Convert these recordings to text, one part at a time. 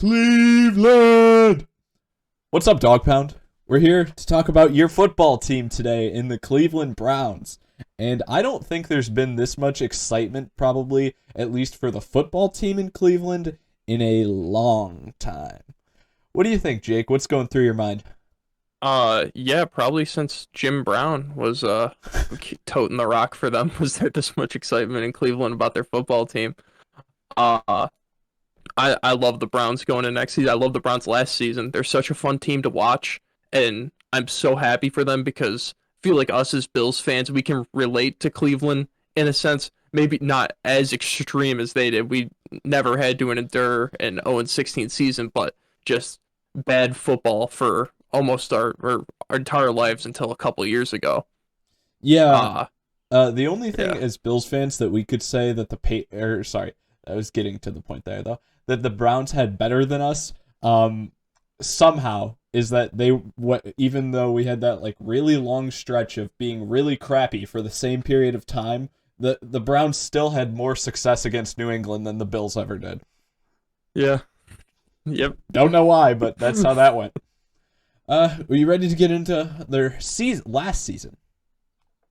Cleveland! What's up, Dog Pound? We're here to talk about your football team today in the Cleveland Browns. And I don't think there's been this much excitement, probably, at least for the football team in Cleveland, in a long time. What do you think, Jake? What's going through your mind? Yeah, probably since Jim Brown was toting the rock for them, was there this much excitement in Cleveland about their football team? Uh, I love the Browns going in next season. I love the Browns last season. They're such a fun team to watch, and I'm so happy for them because I feel like us as Bills fans, we can relate to Cleveland in a sense, maybe not as extreme as they did. We never had to endure an 0-16 season, but just bad football for almost our entire lives until a couple years ago. Yeah, Uh, the only thing yeah. as Bills fans that we could say that sorry, I was getting to the point there though, that the Browns had better than us, somehow is that even though we had that like really long stretch of being really crappy for the same period of time, the Browns still had more success against New England than the Bills ever did. Yeah. Yep. Don't know why, but that's how that went. Are you ready to get into their last season?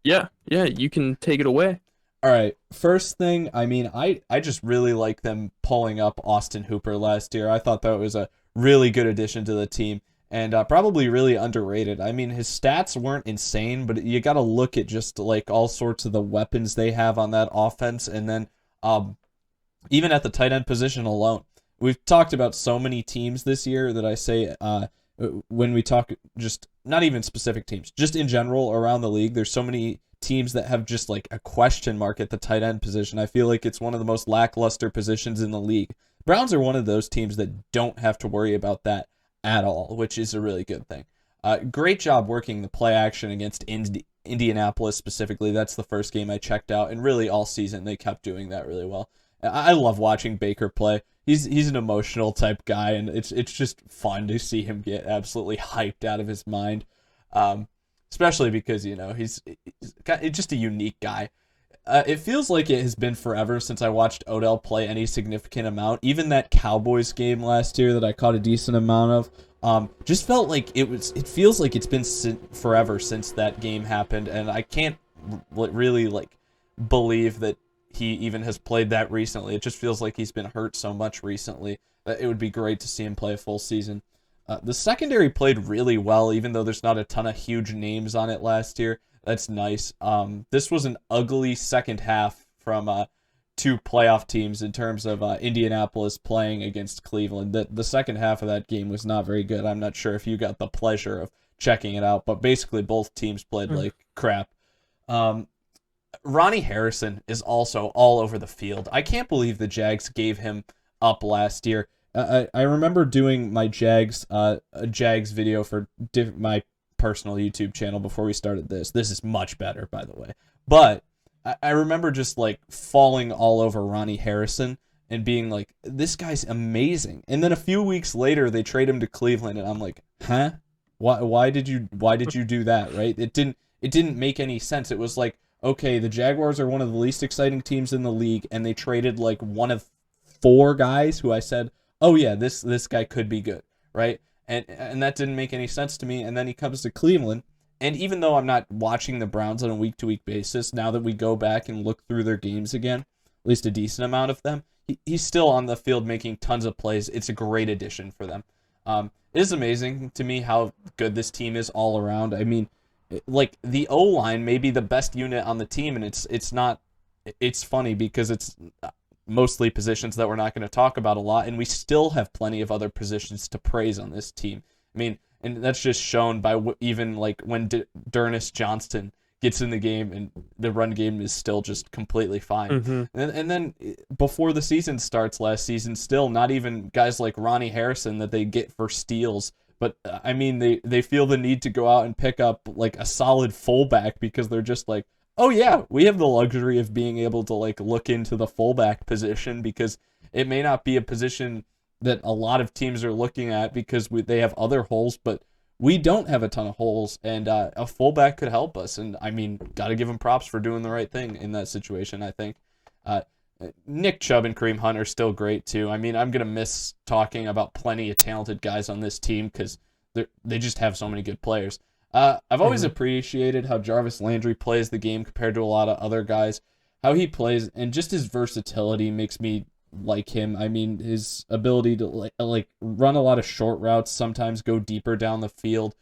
Yeah. Yeah. You can take it away. All right. First thing, I mean, I just really like them pulling up Austin Hooper last year. I thought that was a really good addition to the team and probably really underrated. I mean, his stats weren't insane, but you got to look at just like all sorts of the weapons they have on that offense, and then even at the tight end position alone. We've talked about so many teams this year that I say when we talk just not even specific teams, just in general around the league, there's so many teams that have just like a question mark at the tight end position. I feel like it's one of the most lackluster positions in the league. Browns are one of those teams that don't have to worry about that at all, which is a really good thing. Great job working the play action against Indianapolis specifically. That's the first game I checked out, and really all season they kept doing that really well. I love watching Baker play. He's an emotional type guy, and it's just fun to see him get absolutely hyped out of his mind. Especially because he's just a unique guy. It feels like it has been forever since I watched Odell play any significant amount. Even that Cowboys game last year that I caught a decent amount of, just felt like it was. It feels like it's been forever since that game happened, and I can't really like believe that he even has played that recently. It just feels like he's been hurt so much recently that it would be great to see him play a full season. The secondary played really well, even though there's not a ton of huge names on it last year. That's nice. This was an ugly second half from two playoff teams in terms of Indianapolis playing against Cleveland. The second half of that game was not very good. I'm not sure if you got the pleasure of checking it out, but basically both teams played like crap. Ronnie Harrison is also all over the field. I can't believe the Jags gave him up last year. I remember doing my Jags video for my personal YouTube channel before we started this. This is much better, by the way. But I remember just like falling all over Ronnie Harrison and being like, this guy's amazing. And then a few weeks later, they trade him to Cleveland, and I'm like, huh? Why did you do that? Right? It didn't make any sense. It was like, okay, the Jaguars are one of the least exciting teams in the league, and they traded like one of four guys who I said, oh yeah, this guy could be good, right? And that didn't make any sense to me. And then he comes to Cleveland, and even though I'm not watching the Browns on a week-to-week basis, now that we go back and look through their games again, at least a decent amount of them, he's still on the field making tons of plays. It's a great addition for them. It is amazing to me how good this team is all around. I mean, like the O-line may be the best unit on the team, and it's not. It's funny because it's mostly positions that we're not going to talk about a lot, and we still have plenty of other positions to praise on this team. I mean, and that's just shown by even like when D'Ernest Johnston gets in the game, and the run game is still just completely fine. Mm-hmm. And then before the season starts last season, still not even guys like Ronnie Harrison that they get for steals. But I mean, they feel the need to go out and pick up like a solid fullback because they're just like, oh yeah, we have the luxury of being able to like look into the fullback position because it may not be a position that a lot of teams are looking at because they have other holes, but we don't have a ton of holes, and a fullback could help us. And I mean, got to give him props for doing the right thing in that situation, I think. Nick Chubb and Kareem Hunt are still great too. I mean, I'm gonna miss talking about plenty of talented guys on this team because they just have so many good players. I've always Hmm. appreciated how Jarvis Landry plays the game compared to a lot of other guys. How he plays and just his versatility makes me like him. I mean, his ability to like run a lot of short routes, sometimes go deeper down the field.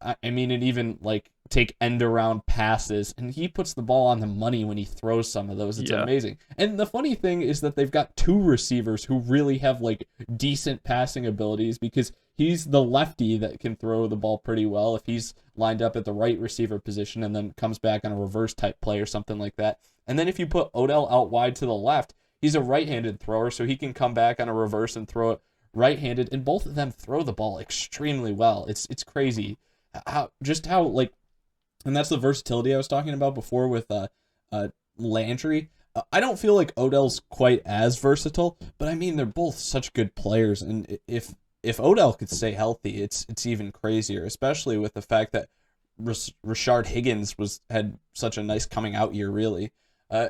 I mean, and even like take end around passes, and he puts the ball on the money when he throws some of those. It's Yeah. amazing. And the funny thing is that they've got two receivers who really have like decent passing abilities because he's the lefty that can throw the ball pretty well if he's lined up at the right receiver position and then comes back on a reverse type play or something like that. And then if you put Odell out wide to the left, he's a right-handed thrower, so he can come back on a reverse and throw it right-handed. And both of them throw the ball extremely well. It's crazy how like, and that's the versatility I was talking about before with Landry. I don't feel like Odell's quite as versatile, but I mean they're both such good players, and if Odell could stay healthy, it's even crazier, especially with the fact that Rashard Higgins had such a nice coming out year. Really, uh,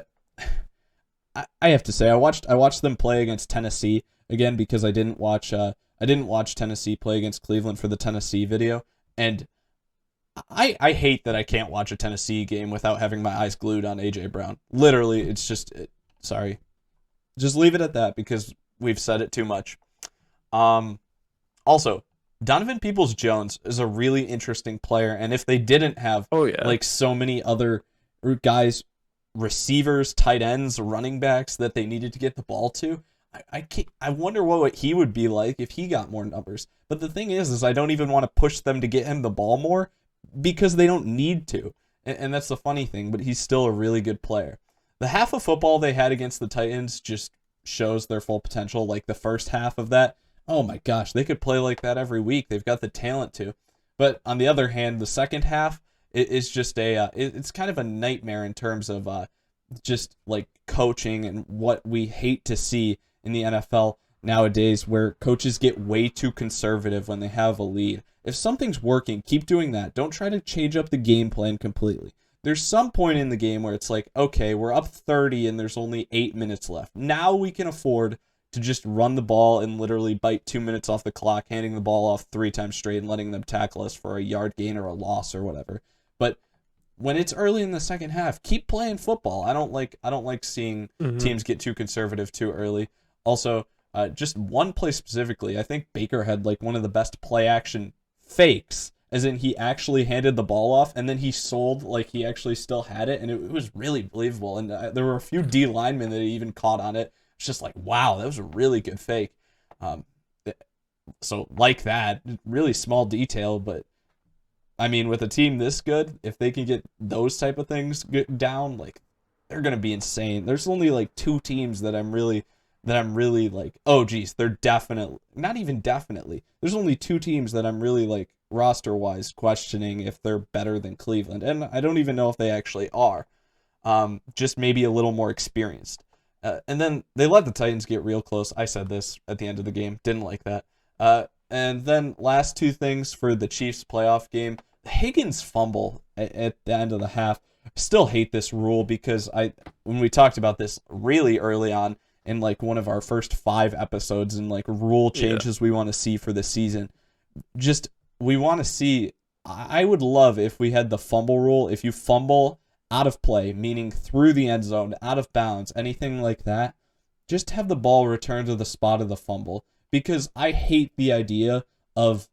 I have to say I watched them play against Tennessee again because I didn't watch Tennessee play against Cleveland for the Tennessee video, and I hate that I can't watch a Tennessee game without having my eyes glued on AJ Brown. Literally, it's just sorry. Just leave it at that because we've said it too much. Um Also, Donovan Peoples-Jones is a really interesting player, and if they didn't have Oh yeah. like so many other guys, receivers, tight ends, running backs that they needed to get the ball to, I wonder what he would be like if he got more numbers. But the thing is I don't even want to push them to get him the ball more because they don't need to. And that's the funny thing, but he's still a really good player. The half of football they had against the Titans just shows their full potential. Like the first half of that, oh my gosh, they could play like that every week. They've got the talent to. But on the other hand, the second half is just it's kind of a nightmare in terms of just like coaching and what we hate to see in the NFL nowadays, where coaches get way too conservative when they have a lead. If something's working, keep doing that. Don't try to change up the game plan completely. There's some point in the game where it's like, okay, we're up 30 and there's only 8 minutes left. Now we can afford to just run the ball and literally bite 2 minutes off the clock, handing the ball off 3 times straight and letting them tackle us for a yard gain or a loss or whatever. But when it's early in the second half, keep playing football. I don't like seeing Hmm. teams get too conservative too early. Also, just one play specifically, I think Baker had like one of the best play action fakes, as in he actually handed the ball off and then he sold like he actually still had it, and it was really believable. And there were a few D linemen that even caught on it. It's just like, wow, that was a really good fake. Um, so like that, really small detail, but I mean, with a team this good, if they can get those type of things down, like they're gonna be insane. There's only like two teams that I'm really like, oh geez, they're definitely not even definitely. There's only two teams that I'm really like roster wise questioning if they're better than Cleveland, and I don't even know if they actually are. Just maybe a little more experienced. And then they let the Titans get real close. I said this at the end of the game. Didn't like that. And then last two things for the Chiefs playoff game. Higgins fumble at the end of the half. I still hate this rule because when we talked about this really early on in like one of our first 5 episodes and like rule Yeah. changes we want to see for the season, just we want to see. I would love if we had the fumble rule. If you fumble out of play, meaning through the end zone, out of bounds, anything like that, just have the ball return to the spot of the fumble, because I hate the idea of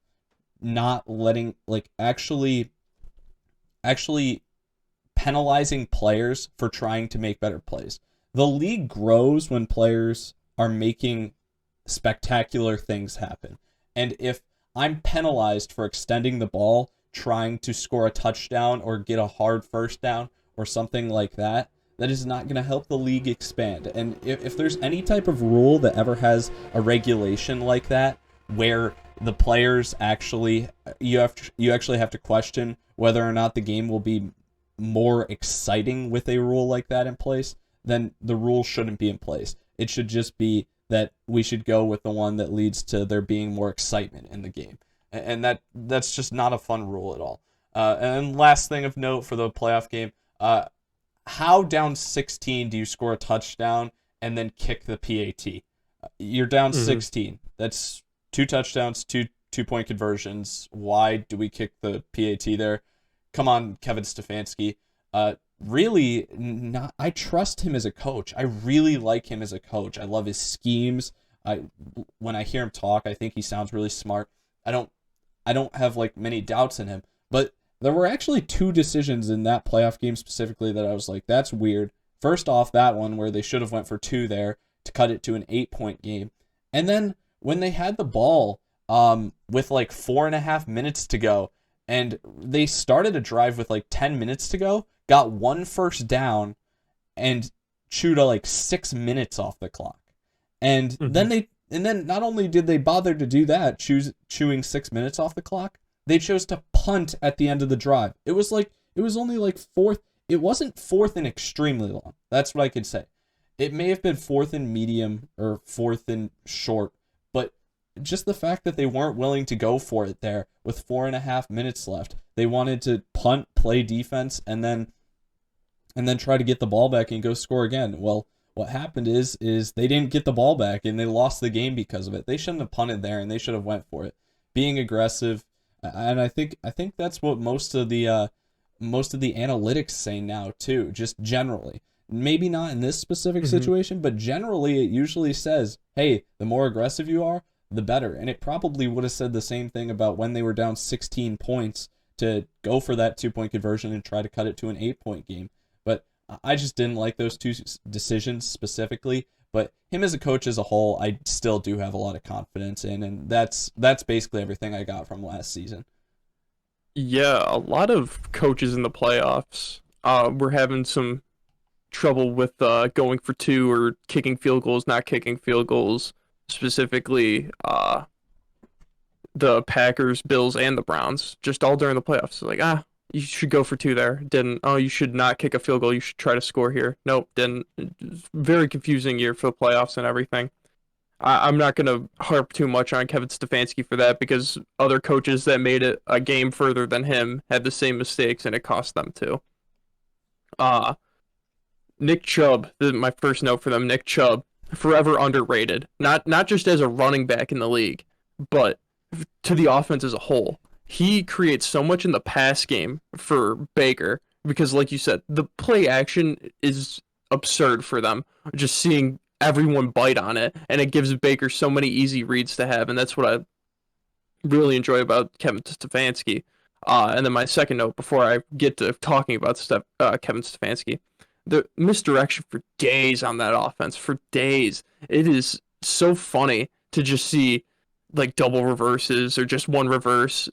not letting like actually penalizing players for trying to make better plays. The league grows when players are making spectacular things happen. And if I'm penalized for extending the ball, trying to score a touchdown or get a hard first down or something like that, that is not going to help the league expand. And if there's any type of rule that ever has a regulation like that, where the players actually you actually have to question whether or not the game will be more exciting with a rule like that in place, then the rule shouldn't be in place. It should just be that we should go with the one that leads to there being more excitement in the game. And that's just not a fun rule at all. And last thing of note for the playoff game, how down 16 do you score a touchdown and then kick the PAT. You're down 16. That's 2 touchdowns, 2-point conversions. Why do we kick the PAT there? Come on, Kevin Stefanski. Really, not. I trust him as a coach. I really like him as a coach. I love his schemes. When I hear him talk, I think he sounds really smart. I don't have like many doubts in him. But there were actually 2 decisions in that playoff game specifically that I was like, that's weird. First off, that one where they should have went for 2 there to cut it to an 8-point game. And then when they had the ball with like 4.5 minutes to go, and they started a drive with like 10 minutes to go, got 1 first down, and chewed like 6 minutes off the clock. And then not only did they bother to do that, chewing 6 minutes off the clock, they chose to punt at the end of the drive. It was only like fourth. It wasn't fourth and extremely long. That's what I could say. It may have been fourth and medium or fourth and short, but just the fact that they weren't willing to go for it there with 4.5 minutes left. They wanted to punt, play defense, and then try to get the ball back and go score again. Well, what happened is they didn't get the ball back and they lost the game because of it. They shouldn't have punted there and they should have went for it. Being aggressive, and I think that's what most of the analytics say now too, just generally. Maybe not in this specific situation, but generally it usually says, hey, the more aggressive you are, the better. And it probably would have said the same thing about when they were down 16 points to go for that 2-point conversion and try to cut it to an 8-point game. But I just didn't like those 2 decisions specifically. But him as a coach as a whole, I still do have a lot of confidence in, and that's basically everything I got from last season. Yeah, a lot of coaches in the playoffs were having some trouble with going for 2 or kicking field goals, not kicking field goals. Specifically, the Packers, Bills, and the Browns, just all during the playoffs. Like, you should go for 2 there. Didn't. Oh, you should not kick a field goal. You should try to score here. Nope, didn't. Very confusing year for the playoffs and everything. I'm not going to harp too much on Kevin Stefanski for that because other coaches that made it a game further than him had the same mistakes and it cost them too. Nick Chubb, this is my first note for them. Nick Chubb, forever underrated. Not just as a running back in the league, but to the offense as a whole. He creates so much in the pass game for Baker because, like you said, the play action is absurd for them. Just seeing everyone bite on it, and it gives Baker so many easy reads to have, and that's what I really enjoy about Kevin Stefanski. And then my second note before I get to talking about Kevin Stefanski, the misdirection for days on that offense, for days. It is so funny to just see like double reverses or just one reverse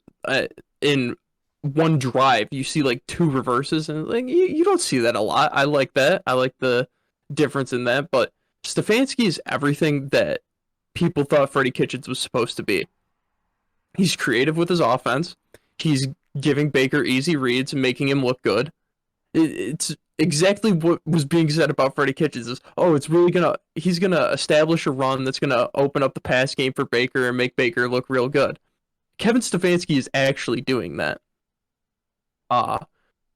in one drive. You see like 2 reverses, and like you don't see that a lot. I like that. I like the difference in that, but Stefanski is everything that people thought Freddie Kitchens was supposed to be. He's creative with his offense. He's giving Baker easy reads and making him look good. It's exactly what was being said about Freddie Kitchens is, he's gonna establish a run that's gonna open up the pass game for Baker and make Baker look real good. Kevin Stefanski is actually doing that.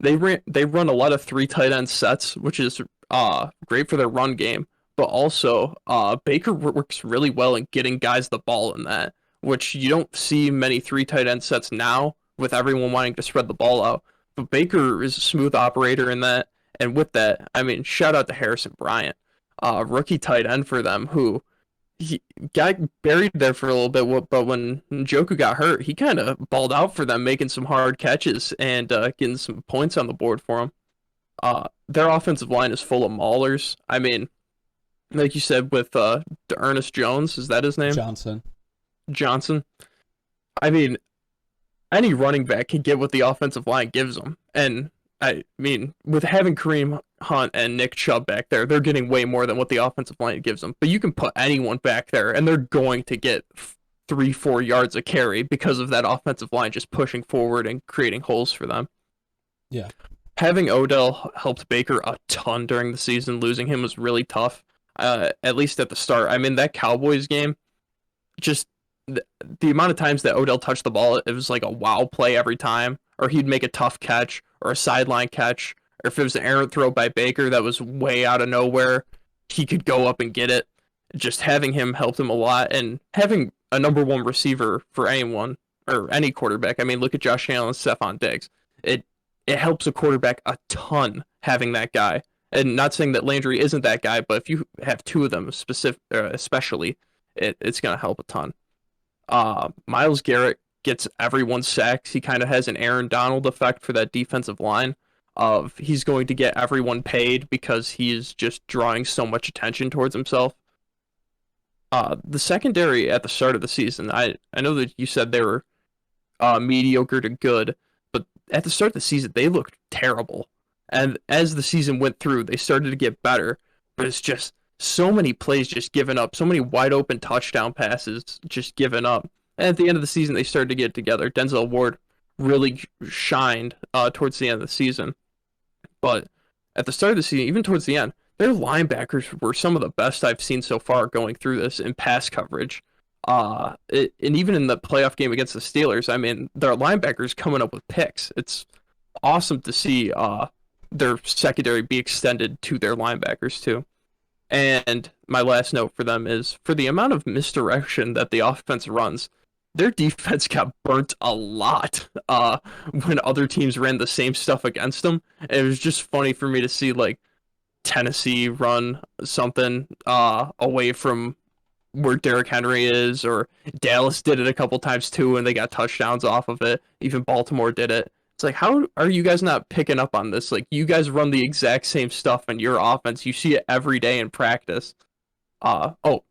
They run a lot of 3 tight end sets, which is great for their run game. But also, Baker works really well in getting guys the ball in that, which you don't see many 3 tight end sets now with everyone wanting to spread the ball out. But Baker is a smooth operator in that. And with that, I mean, shout out to Harrison Bryant, rookie tight end for them, who he got buried there for a little bit. But when Njoku got hurt, he kind of balled out for them, making some hard catches and getting some points on the board for them. Their offensive line is full of maulers. I mean, like you said, with Ernest Jones, is that his name? Johnson. I mean, any running back can get what the offensive line gives them. And, I mean, with having Kareem Hunt and Nick Chubb back there, they're getting way more than what the offensive line gives them. But you can put anyone back there, and they're going to get 3-4 yards a carry because of that offensive line just pushing forward and creating holes for them. Yeah. Having Odell helped Baker a ton during the season. Losing him was really tough. At least at the start. I mean, that Cowboys game, just the amount of times that Odell touched the ball, it was like a wow play every time, or he'd make a tough catch or a sideline catch, or if it was an errant throw by Baker that was way out of nowhere, he could go up and get it. Just having him helped him a lot, and having a number one receiver for anyone or any quarterback. I mean, look at Josh Allen and Stephon Diggs. It it helps a quarterback a ton having that guy. And not saying that Landry isn't that guy, but if you have two of them especially, it's gonna help a ton. Myles Garrett gets everyone's sacks. He kind of has an Aaron Donald effect for that defensive line. Of he's going to get everyone paid because he is just drawing so much attention towards himself. The secondary at the start of the season, I know that you said they were mediocre to good, but at the start of the season they looked terrible. And as the season went through, they started to get better. But it's just so many plays just given up, so many wide open touchdown passes just given up. And at the end of the season, they started to get together. Denzel Ward really shined towards the end of the season. But at the start of the season, even towards the end, their linebackers were some of the best I've seen so far going through this in pass coverage. And even in the playoff game against the Steelers, I mean, their linebackers coming up with picks. It's awesome to see their secondary be extended to their linebackers too. And my last note for them is for the amount of misdirection that the offense runs, their defense got burnt a lot when other teams ran the same stuff against them. It was just funny for me to see like Tennessee run something away from where Derrick Henry is, or Dallas did it a couple times too, and they got touchdowns off of it. Even Baltimore did it. It's like, how are you guys not picking up on this? Like, you guys run the exact same stuff in your offense. You see it every day in practice. Oh,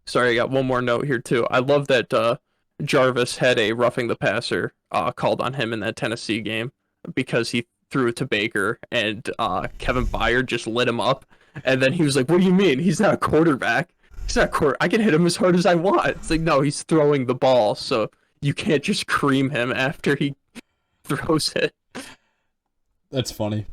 sorry, I got one more note here too. I love that Jarvis had a roughing the passer called on him in that Tennessee game because he threw it to Baker, and Kevin Byard just lit him up. And then he was like, "What do you mean? He's not a quarterback. He's not a quarter. I can hit him as hard as I want." It's like, no, he's throwing the ball, so you can't just cream him after he throws it. That's funny.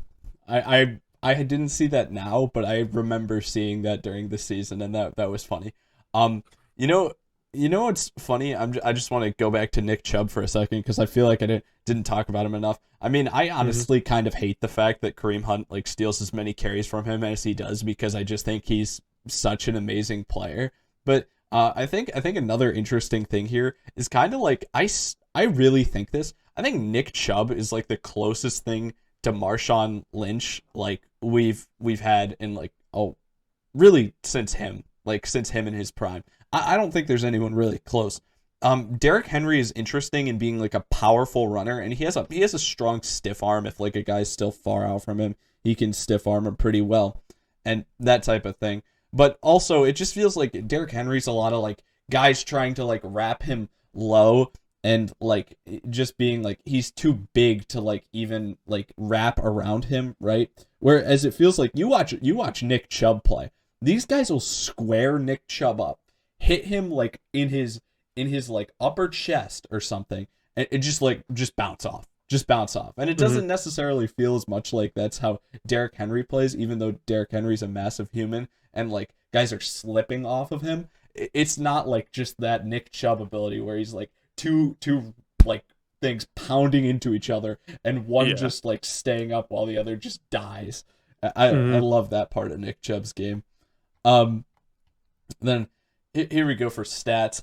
I didn't see that now, but I remember seeing that during the season, and that was funny. Um, you know, what's funny? I just want to go back to Nick Chubb for a second because I feel like I didn't talk about him enough. I mean, I honestly kind of hate the fact that Kareem Hunt like steals as many carries from him as he does because I just think he's such an amazing player. But I think another interesting thing here is kind of like I really think this. I think Nick Chubb is like the closest thing to Marshawn Lynch like we've had in like really since him in his prime. I don't think there's anyone really close. Derrick Henry is interesting in being like a powerful runner, and he has a strong stiff arm. If like a guy's still far out from him, he can stiff arm him pretty well, and that type of thing. But also, it just feels like Derrick Henry's a lot of like guys trying to like wrap him low, and like just being like he's too big to like even like wrap around him, right? Whereas it feels like you watch Nick Chubb play. These guys will square Nick Chubb up, hit him like in his like upper chest or something, and it just bounce off. And it doesn't necessarily feel as much like that's how Derrick Henry plays, even though Derrick Henry's a massive human and like guys are slipping off of him. It's not like just that Nick Chubb ability where he's like two like things pounding into each other and one just like staying up while the other just dies. I love that part of Nick Chubb's game. Then here we go for stats.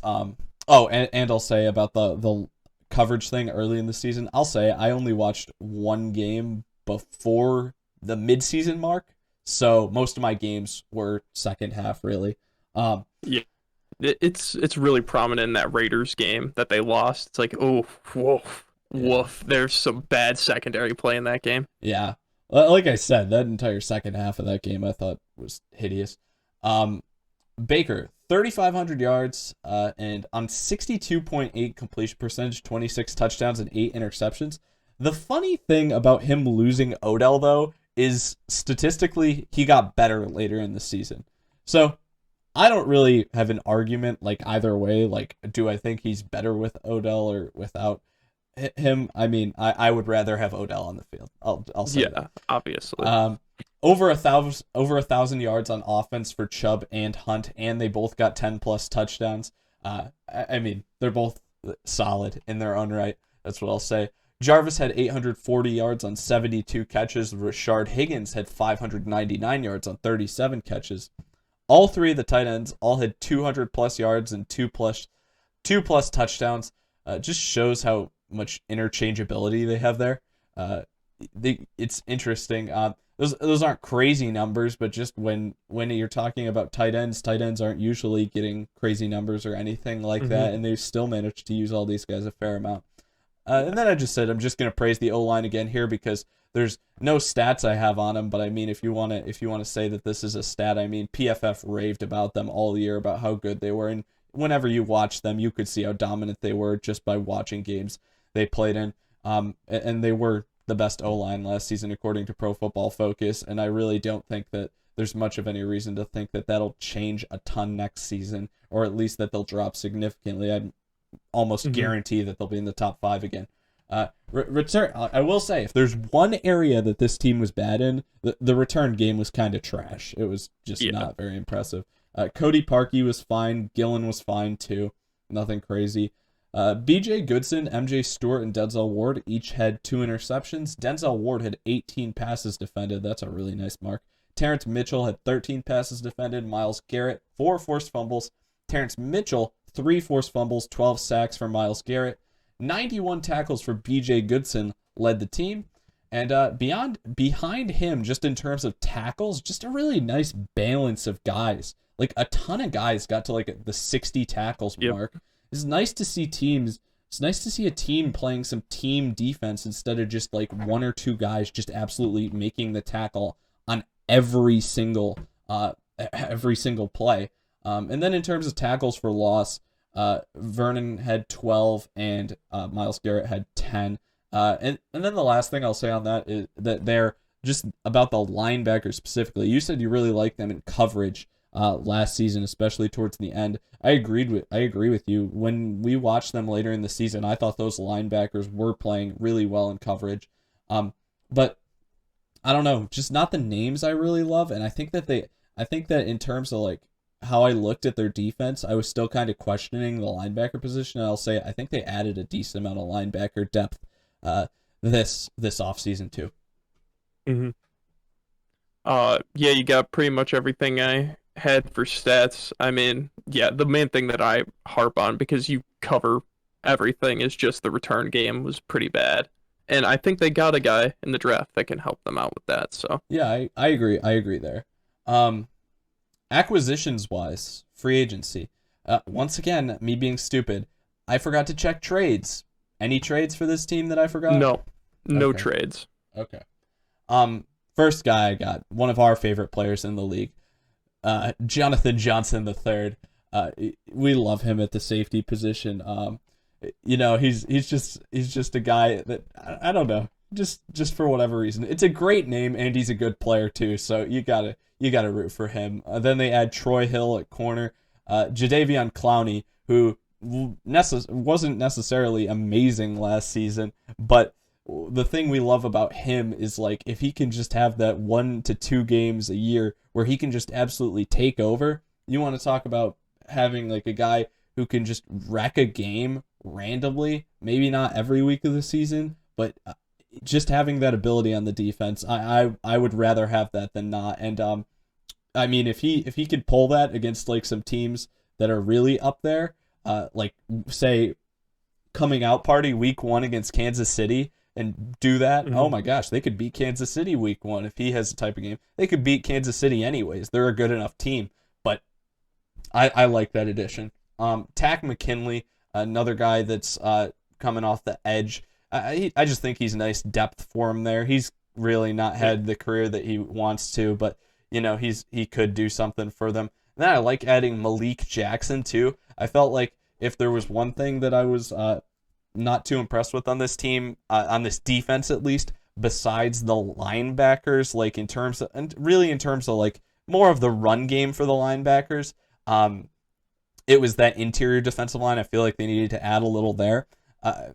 And I'll say about the coverage thing early in the season. I'll say I only watched one game before the midseason mark, so most of my games were second half really. Yeah, it's really prominent in that Raiders game that they lost. It's like, oh, woof, woof. There's some bad secondary play in that game. Yeah, like I said, that entire second half of that game I thought was hideous. Baker, 3,500 yards, and on 62.8 completion percentage, 26 touchdowns and 8 interceptions. The funny thing about him losing Odell, though, is statistically he got better later in the season. So I don't really have an argument like either way. Like, do I think he's better with Odell or without him? I mean, I would rather have Odell on the field. I'll say that. Obviously. Over 1,000 yards on offense for Chubb and Hunt, and they both got 10+ touchdowns. I mean, they're both solid in their own right. That's what I'll say. Jarvis had 840 yards on 72 catches. Rashard Higgins had 599 yards on 37 catches. All three of the tight ends all had 200 plus yards and two plus touchdowns. Just shows how much interchangeability they have there. It's interesting. Those aren't crazy numbers, but just when you're talking about tight ends aren't usually getting crazy numbers or anything like that, and they still managed to use all these guys a fair amount. And then I just said I'm just going to praise the O-line again here because there's no stats I have on them, but I mean if you want to say that this is a stat, I mean PFF raved about them all year about how good they were, and whenever you watch them, you could see how dominant they were just by watching games they played in. And they were the best O-line last season according to Pro Football Focus, and I really don't think that there's much of any reason to think that that'll change a ton next season, or at least that they'll drop significantly. I'd almost guarantee that they'll be in the top 5 again. Return. I will say, if there's one area that this team was bad in, the return game was kind of trash. It was just not very impressive. Cody Parkey was fine. Gillen was fine too. Nothing crazy. B.J. Goodson, M.J. Stewart, and Denzel Ward each had 2 interceptions. Denzel Ward had 18 passes defended. That's a really nice mark. Terrence Mitchell had 13 passes defended. Myles Garrett, 4 forced fumbles. Terrence Mitchell, 3 forced fumbles, 12 sacks for Myles Garrett. 91 tackles for B.J. Goodson led the team. And behind him, just in terms of tackles, just a really nice balance of guys. Like a ton of guys got to like the 60 tackles mark. It's nice to see teams. It's nice to see a team playing some team defense instead of just like 1 or 2 guys just absolutely making the tackle on every single play. And then in terms of tackles for loss, Vernon had 12 and Myles Garrett had 10. And then the last thing I'll say on that is that they're just about the linebackers specifically. You said you really liked them in coverage last season, especially towards the end. I agree with you. When we watched them later in the season, I thought those linebackers were playing really well in coverage. But I don't know, just not the names I really love. And I think that in terms of like how I looked at their defense, I was still kind of questioning the linebacker position. And I'll say I think they added a decent amount of linebacker depth this offseason too. Yeah, you got pretty much everything I had for stats. I mean, yeah, the main thing that I harp on, because you cover everything, is just the return game was pretty bad. And I think they got a guy in the draft that can help them out with that. So yeah, I agree. I agree there. Acquisitions wise, free agency. Once again, me being stupid, I forgot to check trades. Any trades for this team that I forgot? No trades. Okay. First guy I got, one of our favorite players in the league, Jonathan Johnson III. We love him at the safety position. He's just a guy that I don't know, just for whatever reason. It's a great name and he's a good player too. So you gotta root for him. Then they add Troy Hill at corner, Jadeveon Clowney, who wasn't necessarily amazing last season, but the thing we love about him is like if he can just have that 1 to 2 games a year where he can just absolutely take over. You want to talk about having like a guy who can just wreck a game randomly, maybe not every week of the season, but just having that ability on the defense. I would rather have that than not. And I mean if he could pull that against like some teams that are really up there, like say coming out party week 1 against Kansas City, and do that, oh my gosh, they could beat Kansas City week 1 if he has the type of game. They could beat Kansas City anyways. They're a good enough team, but I like that addition. Tack McKinley, another guy that's coming off the edge. I just think he's nice depth for him there. He's really not had the career that he wants to, but he could do something for them. And then I like adding Malik Jackson too. I felt like if there was one thing that I was not too impressed with on this team, on this defense at least, besides the linebackers, like in terms of like more of the run game for the linebackers, it was that interior defensive line. I feel like they needed to add a little there.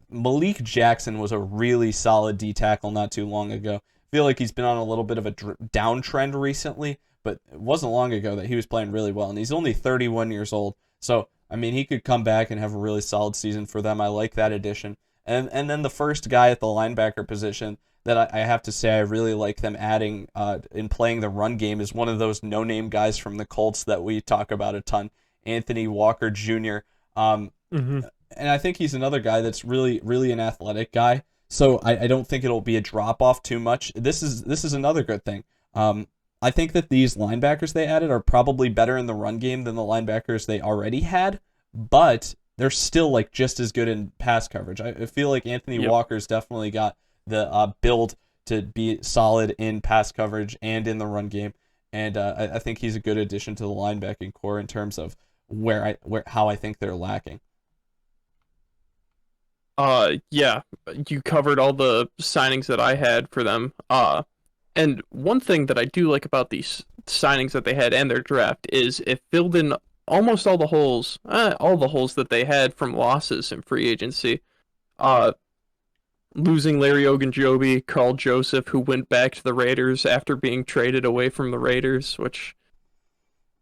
Malik Jackson was a really solid D tackle not too long ago. I feel like he's been on a little bit of a downtrend recently, but it wasn't long ago that he was playing really well, and he's only 31 years old. So I mean, he could come back and have a really solid season for them. I like that addition. And then the first guy at the linebacker position that I have to say I really like them adding in playing the run game is one of those no-name guys from the Colts that we talk about a ton, Anthony Walker Jr. Hmm. And I think he's another guy that's really, really an athletic guy. So I don't think it'll be a drop off too much. This is another good thing. I think that these linebackers they added are probably better in the run game than the linebackers they already had, but they're still like just as good in pass coverage. I feel like Anthony Yep. Walker's definitely got the build to be solid in pass coverage and in the run game, and I think he's a good addition to the linebacking core in terms of where how I think they're lacking. Yeah, you covered all the signings that I had for them. And one thing that I do like about these signings that they had and their draft is it filled in almost all the holes that they had from losses in free agency. Uh, Losing Larry Ogunjobi, Carl Joseph, who went back to the Raiders after being traded away from the Raiders, which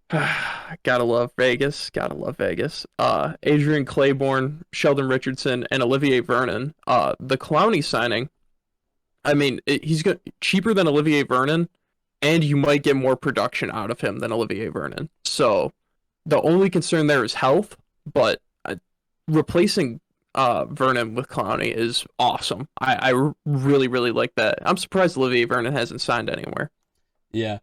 gotta love Vegas. Gotta love Vegas. Adrian Claiborne, Sheldon Richardson, and Olivier Vernon. The Clowney signing. I mean, he's cheaper than Olivier Vernon, and you might get more production out of him than Olivier Vernon. So the only concern there is health, but replacing Vernon with Clowney is awesome. I really really like that. I'm surprised Olivier Vernon hasn't signed anywhere. Yeah.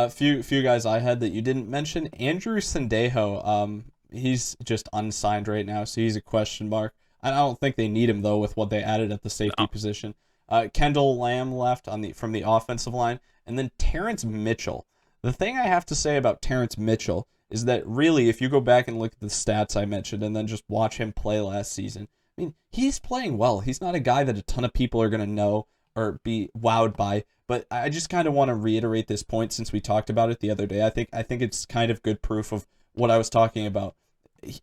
Few guys I had that you didn't mention. Andrew Sendejo, he's just unsigned right now, so he's a question mark. I don't think they need him though with what they added at the safety No. position. Kendall Lamb left on the from the offensive line, and then Terrence Mitchell. The thing I have to say about Terrence Mitchell is that really, if you go back and look at the stats I mentioned, and then just watch him play last season, I mean, he's playing well. He's not a guy that a ton of people are gonna know or be wowed by. But I just kind of want to reiterate this point since we talked about it the other day. I think it's kind of good proof of what I was talking about.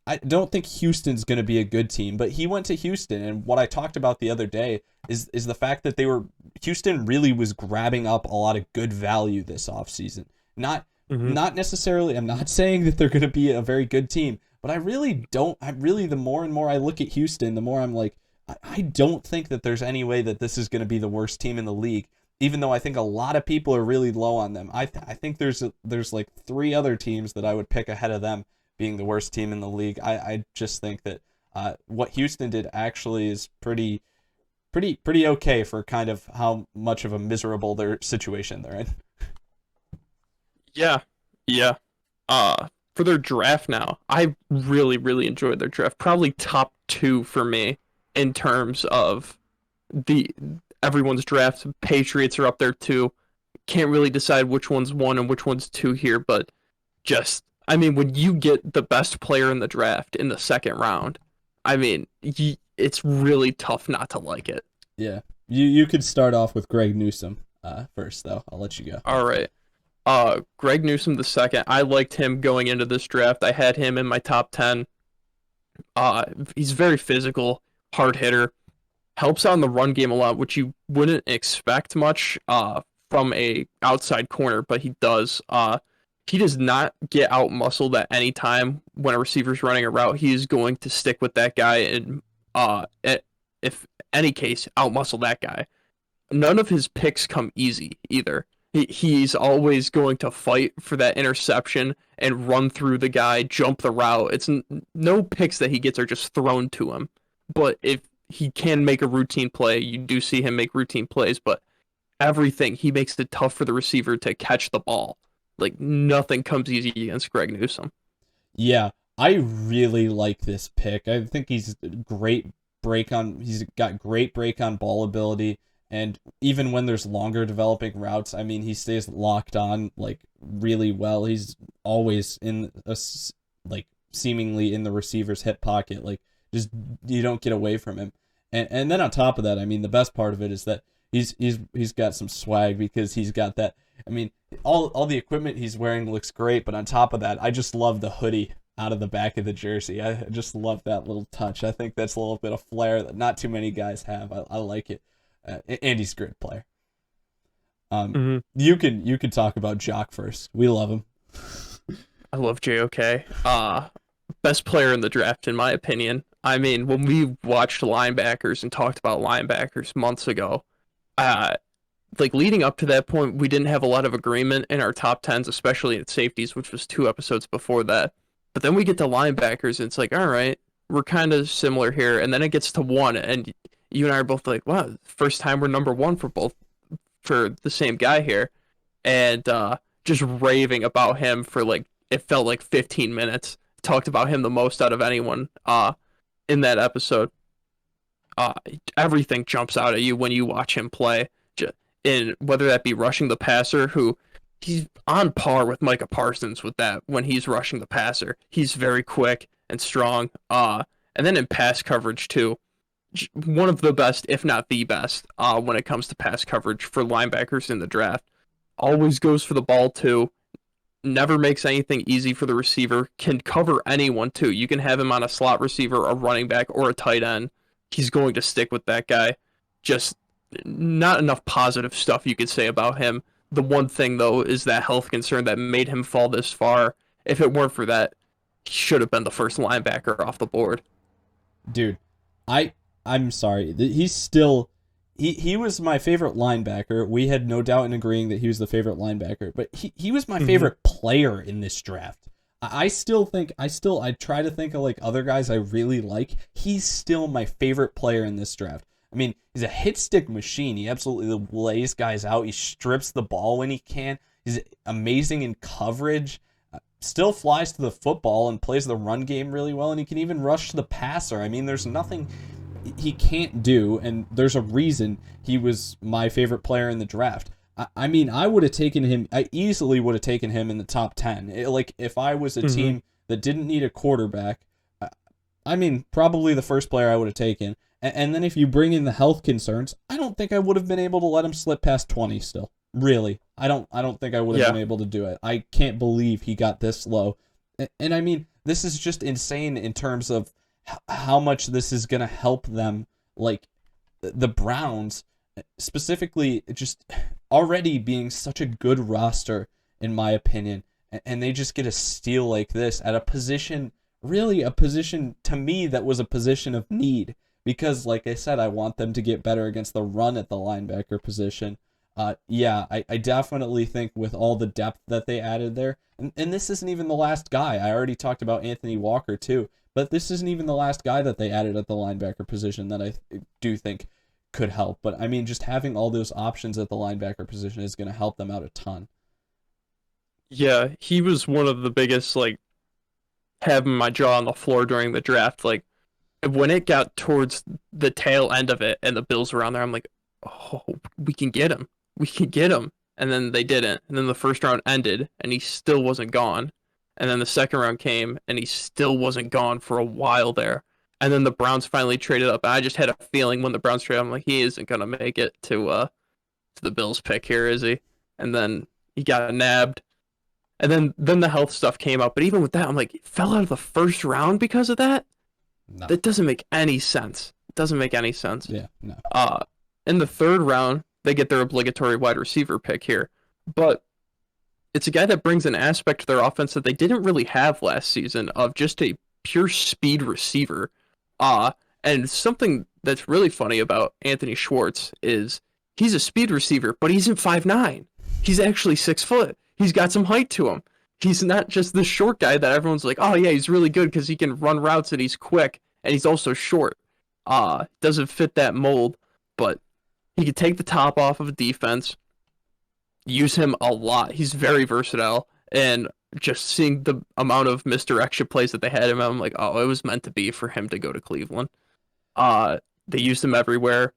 I don't think Houston's going to be a good team, but he went to Houston, and what I talked about the other day is the fact that Houston really was grabbing up a lot of good value this offseason. Not Hmm. not necessarily. I'm not saying that they're going to be a very good team, but I really don't. I really the more and more I look at Houston, the more I'm like, I don't think that there's any way that this is going to be the worst team in the league, even though I think a lot of people are really low on them. I think there's like three other teams that I would pick ahead of them being the worst team in the league. I just think that what Houston did actually is pretty okay for kind of how much of a miserable their situation they're in. Yeah, yeah. For their draft now, I really, really enjoyed their draft. Probably top two for me in terms of the everyone's draft. Patriots are up there too. Can't really decide which one's one and which one's two here, but just I mean, when you get the best player in the draft in the second round, I mean, it's really tough not to like it. Yeah, you could start off with Greg Newsome first though. I'll let you go. All right. Greg Newsome the second. I liked him going into this draft. I had him in my top 10. He's very physical, hard hitter, helps out in the run game a lot, which you wouldn't expect much from a outside corner, but he does. He does not get out muscled at any time when a receiver's running a route. He is going to stick with that guy and if any case out muscle that guy. None of his picks come easy either. He's always going to fight for that interception and run through the guy, jump the route. It's no picks that he gets are just thrown to him. But if he can make a routine play, you do see him make routine plays, but everything he makes it tough for the receiver to catch the ball. Like nothing comes easy against Greg Newsome. Yeah, I really like this pick. I think he's got great break on ball ability, and even when there's longer developing routes, I mean, he stays locked on like really well. He's always in like seemingly in the receiver's hip pocket, like just you don't get away from him. And then on top of that, I mean, the best part of it is that he's got some swag because he's got that. I mean, all the equipment he's wearing looks great, but on top of that, I just love the hoodie out of the back of the jersey. I just love that little touch. I think that's a little bit of flair that not too many guys have. I like it. And he's a great player. Mm-hmm. You can talk about Jock first. We love him. I love JOK. Best player in the draft, in my opinion. I mean, when we watched linebackers and talked about linebackers months ago, uh, like leading up to that point, we didn't have a lot of agreement in our top tens, especially at safeties, which was 2 episodes before that. But then we get to linebackers, and it's like, all right, we're kind of similar here. And then it gets to one, and you and I are both like, wow, first time we're number one for the same guy here, and just raving about him for like it felt like 15 minutes. Talked about him the most out of anyone in that episode. uh, Everything jumps out at you when you watch him play. In whether that be rushing the passer, who he's on par with Micah Parsons with that when he's rushing the passer. He's very quick and strong. And then in pass coverage too, one of the best, if not the best, when it comes to pass coverage for linebackers in the draft. Always goes for the ball too. Never makes anything easy for the receiver. Can cover anyone too. You can have him on a slot receiver, a running back, or a tight end. He's going to stick with that guy. Just not enough positive stuff you could say about him. The one thing though is that health concern that made him fall this far. If it weren't for that, he should have been the first linebacker off the board. Dude, I'm sorry. He's still he was my favorite linebacker. We had no doubt in agreeing that he was the favorite linebacker, but he was my favorite player in this draft. I still think I try to think of like other guys I really like. He's still my favorite player in this draft. I mean, he's a hit stick machine. He absolutely lays guys out. He strips the ball when he can. He's amazing in coverage. Still flies to the football and plays the run game really well, and he can even rush the passer. I mean, there's nothing he can't do, and there's a reason he was my favorite player in the draft. I mean, I would have taken him. I easily would have taken him in the top 10. Like, if I was a team that didn't need a quarterback, I mean, probably the first player I would have taken. And then if you bring in the health concerns, I don't think I would have been able to let him slip past 20 still. Really. I don't think I would have been able to do it. I can't believe he got this low. And I mean, this is just insane in terms of how much this is going to help them. Like, the Browns, specifically, just already being such a good roster, in my opinion. And they just get a steal like this at a position, really a position, to me, that was a position of need. Because, like I said, I want them to get better against the run at the linebacker position. I definitely think with all the depth that they added there, and this isn't even the last guy. I already talked about Anthony Walker too, but this isn't even the last guy that they added at the linebacker position that I do think could help. But I mean, just having all those options at the linebacker position is going to help them out a ton. Yeah, he was one of the biggest, like, having my jaw on the floor during the draft. Like, when it got towards the tail end of it and the Bills were on there, I'm like, oh, we can get him. We can get him. And then they didn't. And then the first round ended and he still wasn't gone. And then the second round came and he still wasn't gone for a while there. And then the Browns finally traded up. I just had a feeling when the Browns traded, I'm like, he isn't gonna make it to the Bills pick here, is he? And then he got nabbed. And then the health stuff came up. But even with that, I'm like, he fell out of the first round because of that? No. That doesn't make any sense. It doesn't make any sense. Yeah, no. In the third round, they get their obligatory wide receiver pick here. But it's a guy that brings an aspect to their offense that they didn't really have last season of just a pure speed receiver. And something that's really funny about Anthony Schwartz is he's a speed receiver, but he's in 5'9". He's actually 6 foot. He's got some height to him. He's not just the short guy that everyone's like, oh yeah, he's really good because he can run routes and he's quick and he's also short. Doesn't fit that mold, but he could take the top off of a defense, use him a lot. He's very versatile, and just seeing the amount of misdirection plays that they had him, I'm like, oh, it was meant to be for him to go to Cleveland. They used him everywhere.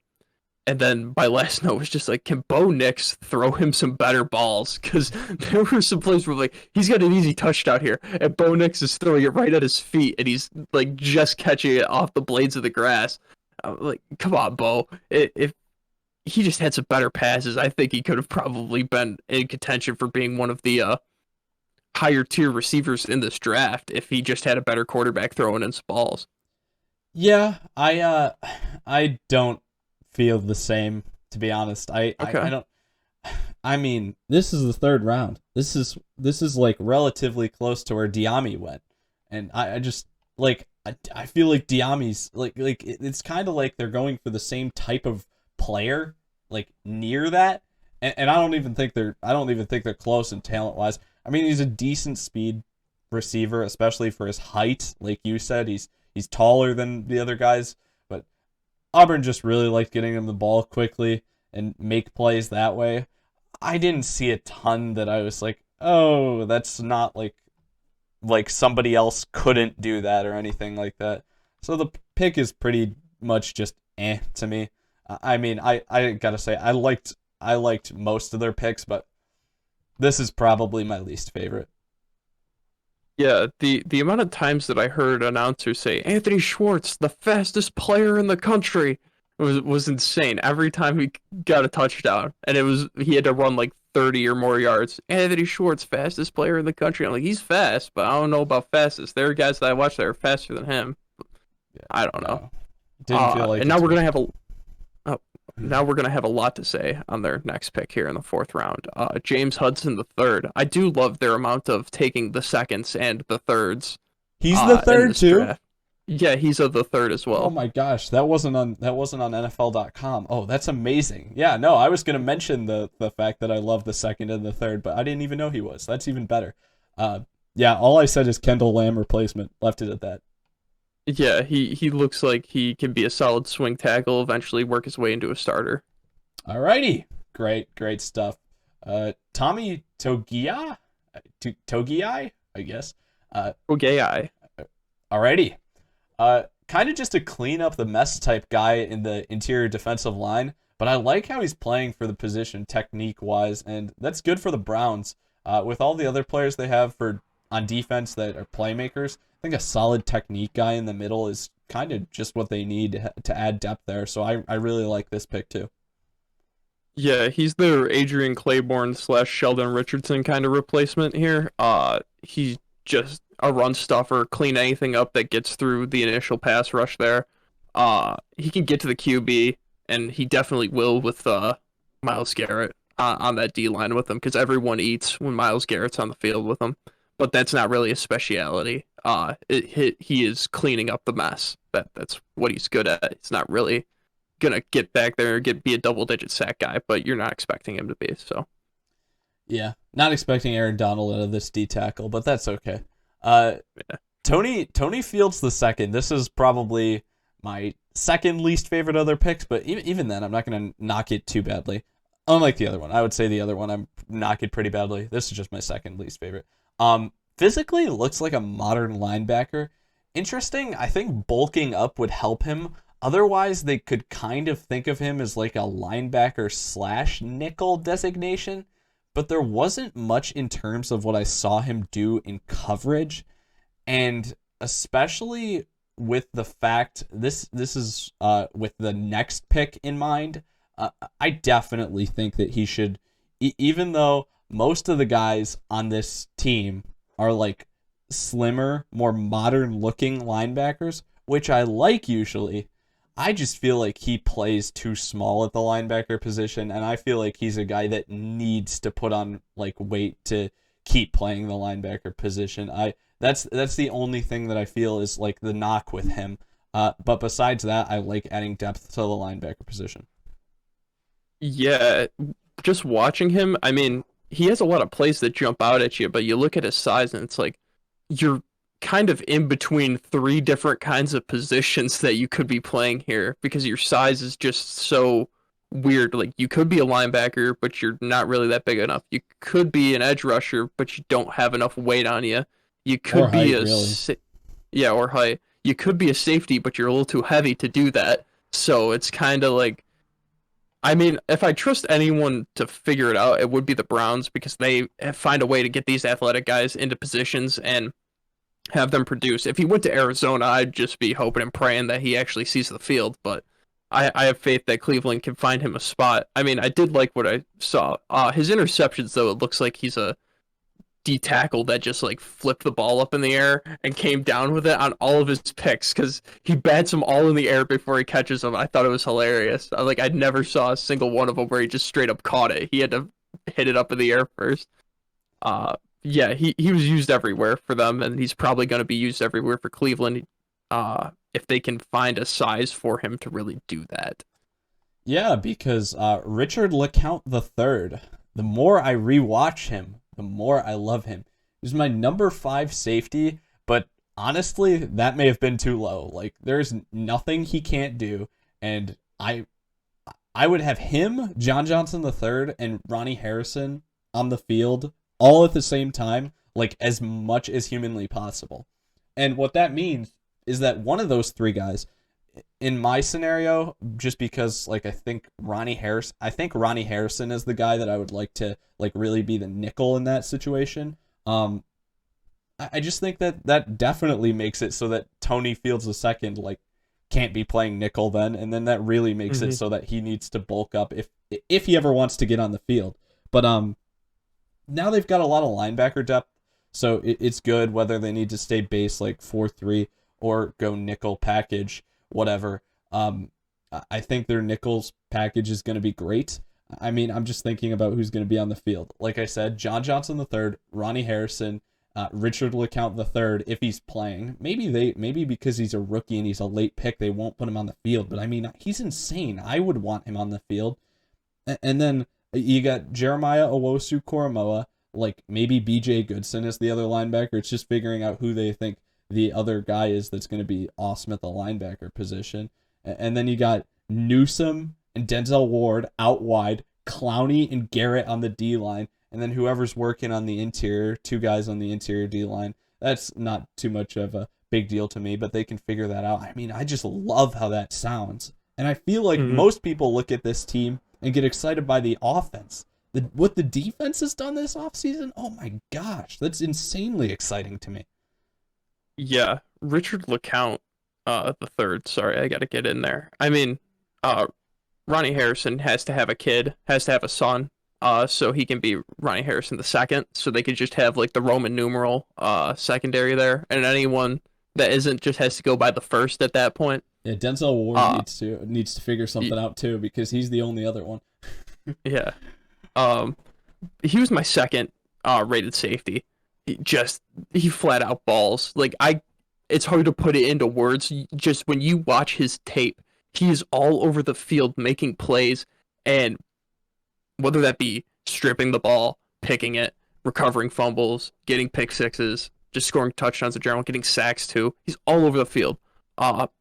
And then my last note was just like, can Bo Nix throw him some better balls? Because there were some plays where like he's got an easy touchdown here, and Bo Nix is throwing it right at his feet, and he's like just catching it off the blades of the grass. I'm like, come on, Bo. If he just had some better passes, I think he could have probably been in contention for being one of the higher tier receivers in this draft if he just had a better quarterback throwing in some balls. Yeah, I don't feel the same, to be honest. I don't. I mean, this is the third round. This is like relatively close to where Diami went, and I just like I feel like Diami's it's kind of like they're going for the same type of player, like near that, and I don't even think they're close in talent wise. I mean, he's a decent speed receiver, especially for his height. Like you said, he's taller than the other guys, but Auburn just really liked getting him the ball quickly and make plays that way. I didn't see a ton that I was like, oh, that's not like somebody else couldn't do that or anything like that. So the pick is pretty much just to me. I mean, I gotta say I liked most of their picks, but this is probably my least favorite. Yeah, the amount of times that I heard announcers say Anthony Schwartz, the fastest player in the country, was insane. Every time he got a touchdown, and he had to run like 30 or more yards. Anthony Schwartz, fastest player in the country. I'm like, he's fast, but I don't know about fastest. There are guys that I watch that are faster than him. Yeah, I don't know. no, didn't feel like And it now to we're me. gonna have a now we're gonna have a lot to say on their next pick here in the fourth round. James Hudson the third. I do love their amount of taking the seconds and the thirds He's the in third this too. draft. Yeah, he's of the third as Oh well. my gosh, that wasn't on NFL.com. Oh, that's amazing. Yeah, no, I was gonna mention the fact that I love the second and the third, but I didn't even know he was. That's even better. Uh, yeah, all I said is Kendall Lamb replacement. Left it at that. Yeah, he looks like he can be a solid swing tackle, eventually work his way into a starter. Alrighty, great stuff. Tommy Togiai, I guess. Okay, I. Alrighty. Kind of just a clean up the mess type guy in the interior defensive line, but I like how he's playing for the position technique wise, and that's good for the Browns. With all the other players they have for on defense that are playmakers, I think a solid technique guy in the middle is kind of just what they need to add depth there. So I really like this pick too. Yeah, he's their Adrian Claiborne slash Sheldon Richardson kind of replacement here. He's just a run stuffer, clean anything up that gets through the initial pass rush there. He can get to the QB, and he definitely will with Myles Garrett on that D line with him because everyone eats when Myles Garrett's on the field with him. But that's not really a speciality. He is cleaning up the mess. That's what he's good at. It's not really gonna get back there and be a double digit sack guy, but you're not expecting him to be. So Yeah, not expecting Aaron Donald out of this D tackle, but that's okay. Uh, yeah. Tony Fields the second. This is probably my second least favorite other picks, but even then, I'm not gonna knock it too badly. Unlike the other one, I would say the other one I'm knocking pretty badly. This is just my second least favorite. Physically looks like a modern linebacker. Interesting. I think bulking up would help him. Otherwise, they could kind of think of him as like a linebacker slash nickel designation, but there wasn't much in terms of what I saw him do in coverage, and especially with the fact this is with the next pick in mind, I definitely think that he should, even though most of the guys on this team are like slimmer, more modern looking linebackers, which I like usually. I just feel like he plays too small at the linebacker position, and I feel like he's a guy that needs to put on like weight to keep playing the linebacker position. That's the only thing that I feel is like the knock with him. But besides that, I like adding depth to the linebacker position. Yeah, just watching him, I mean, he has a lot of plays that jump out at you, but you look at his size and it's like you're kind of in between three different kinds of positions that you could be playing here because your size is just so weird. Like you could be a linebacker, but you're not really that big enough. You could be an edge rusher, but you don't have enough weight on you. You Or could be height, really. yeah, or height. You could be a safety, but you're a little too heavy to do that. So it's kind of like I mean, if I trust anyone to figure it out, it would be the Browns because they find a way to get these athletic guys into positions and have them produce. If he went to Arizona, I'd just be hoping and praying that he actually sees the field. But I have faith that Cleveland can find him a spot. I mean, I did like what I saw. His interceptions, though, it looks like he's a D tackle that just like flipped the ball up in the air and came down with it on all of his picks because he bats them all in the air before he catches them. I thought it was hilarious. I never saw a single one of them where he just straight up caught it. He had to hit it up in the air first. Uh, yeah, he was used everywhere for them, and he's probably going to be used everywhere for Cleveland. If they can find a size for him to really do that. Yeah, because Richard LeCount III, the more I rewatch him, the more I love him. He's my number 5 safety, but honestly, that may have been too low. Like, there's nothing he can't do, and I would have him, John Johnson III, and Ronnie Harrison on the field all at the same time, like as much as humanly possible. And what that means is that one of those three guys, in my scenario, just because like I think Ronnie Harrison is the guy that I would like to like really be the nickel in that situation. Um, I just think that that definitely makes it so that Tony Fields II like can't be playing nickel then, and then that really makes it so that he needs to bulk up if he ever wants to get on the field. But now they've got a lot of linebacker depth, so it's good whether they need to stay base like 4-3 or go nickel package, whatever. I think their nickels package is going to be great. I mean, I'm just thinking about who's going to be on the field. Like I said, John Johnson III, Ronnie Harrison, Richard LeCount III, if he's playing. Maybe because he's a rookie and he's a late pick, they won't put him on the field. But I mean, he's insane. I would want him on the field. And then you got Jeremiah Owusu-Koramoah, like maybe BJ Goodson is the other linebacker. It's just figuring out who they think the other guy is that's going to be awesome at the linebacker position. And then you got Newsome and Denzel Ward out wide, Clowney and Garrett on the D line, and then whoever's working on the interior, two guys on the interior D line. That's not too much of a big deal to me, but they can figure that out. I mean, I just love how that sounds. And I feel like most people look at this team and get excited by the offense. What the defense has done this offseason, oh my gosh, that's insanely exciting to me. Yeah, Richard LeCount, the third. Sorry, I got to get in there. I mean, Ronnie Harrison has to have a kid, has to have a son, so he can be Ronnie Harrison the second. So they could just have like the Roman numeral, secondary there, and anyone that isn't just has to go by the first at that point. Yeah, Denzel Ward needs to figure something out too because he's the only other one. Yeah. He was my second rated safety. He flat out balls. Like it's hard to put it into words. Just when you watch his tape, he is all over the field making plays, and whether that be stripping the ball, picking it, recovering fumbles, getting pick sixes, just scoring touchdowns in general, getting sacks too. He's all over the field.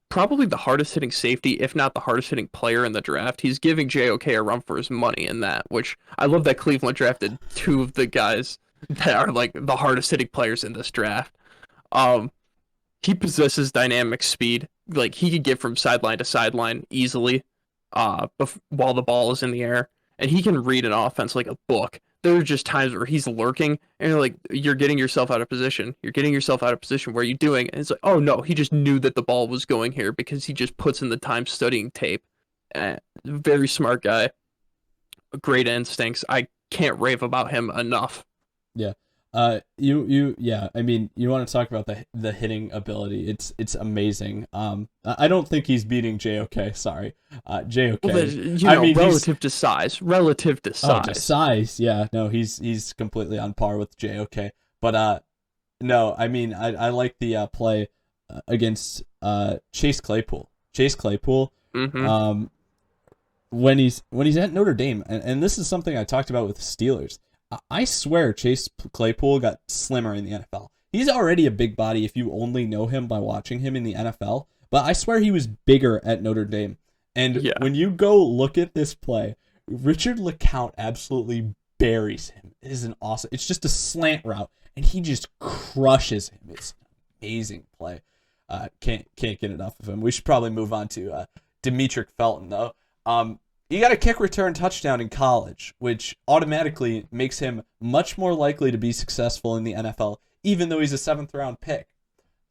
Probably the hardest hitting safety, if not the hardest hitting player in the draft. He's giving JOK a run for his money in that, which I love that Cleveland drafted two of the guys that are like the hardest hitting players in this draft. He possesses dynamic speed. Like he could get from sideline to sideline easily, while the ball is in the air, and he can read an offense like a book. There are just times where he's lurking and you're like, you're getting yourself out of position. You're getting yourself out of position. What are you doing? And it's like, oh no, he just knew that the ball was going here because he just puts in the time studying tape. Very smart guy. Great instincts. I can't rave about him enough. Yeah. Yeah, I mean, you want to talk about the hitting ability. It's amazing. I don't think he's beating JOK, sorry. JOK. Well, I mean, relative to size. Oh, to size. Yeah, no, he's completely on par with JOK. But no, I mean, I like the play against Chase Claypool. When he's at Notre Dame, and this is something I talked about with the Steelers. I swear Chase Claypool got slimmer in the NFL. He's already a big body if you only know him by watching him in the NFL, but I swear he was bigger at Notre Dame. And when you go look at this play, Richard LeCount absolutely buries him. It is an awesome. It's just a slant route, and he just crushes him. It's an amazing play. Can't get enough of him. We should probably move on to Demetric Felton though. He got a kick return touchdown in college, which automatically makes him much more likely to be successful in the NFL, even though he's a 7th round pick.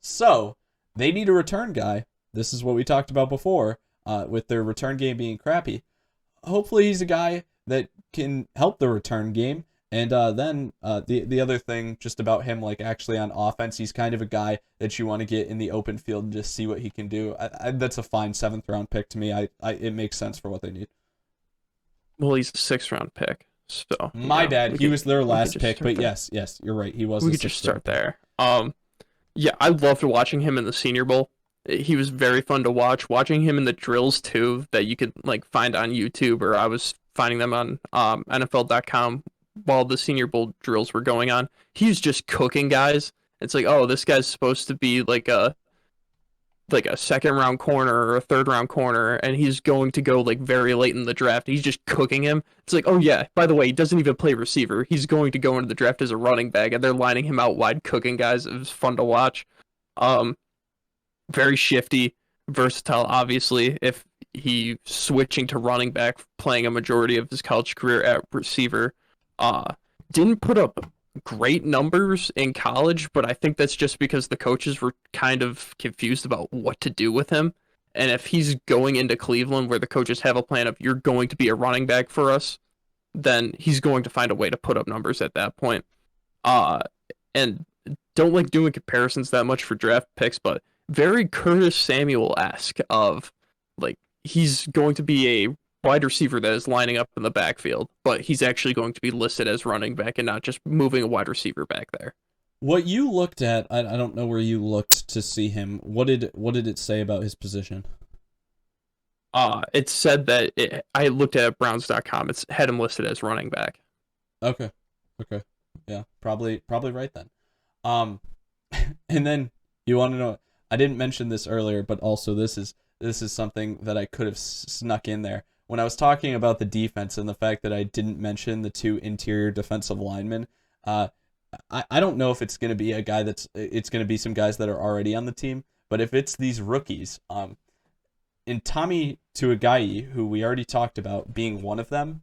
So, they need a return guy. This is what we talked about before, with their return game being crappy. Hopefully he's a guy that can help the return game. And then the other thing just about him, like actually on offense, he's kind of a guy that you want to get in the open field and just see what he can do. That's a fine 7th round pick to me. It makes sense for what they need. Well, he's a 6th round pick. So, My bad. He was their we could last just pick, start but there. yes, you're right. He was We the could just sixth round start pick. there. Yeah, I loved watching him in the Senior Bowl. He was very fun to watch. Watching him in the drills too, that you could like find on YouTube, or I was finding them on NFL.com while the Senior Bowl drills were going on. He's just cooking guys. It's like, oh, this guy's supposed to be like a second round corner or a third round corner, and he's going to go like very late in the draft. He's just cooking him. It's like, oh yeah, by the way, he doesn't even play receiver. He's going to go into the draft as a running back, and they're lining him out wide, cooking guys. It was fun to watch. Um, Very shifty, versatile. Obviously, if he switching to running back, playing a majority of his college career at receiver, uh, didn't put up great numbers in college, but I think that's just because the coaches were kind of confused about what to do with him. And if he's going into Cleveland where the coaches have a plan of you're going to be a running back for us, then he's going to find a way to put up numbers at that point. Uh and don't like doing comparisons that much for draft picks, but very Curtis Samuel-esque of like he's going to be a wide receiver that is lining up in the backfield, but he's actually going to be listed as running back and not just moving a wide receiver back there. What you looked at, I don't know where you looked to see him. What did it say about his position? It said that I looked at Browns.com. It's had him listed as running back. Okay. Yeah, probably right then. And then you want to know, I didn't mention this earlier, but also this is something that I could have snuck in there. When I was talking about the defense and the fact that I didn't mention the two interior defensive linemen, I don't know if it's going to be it's going to be some guys that are already on the team, but if it's these rookies, in Tommy Tuigai, who we already talked about being one of them,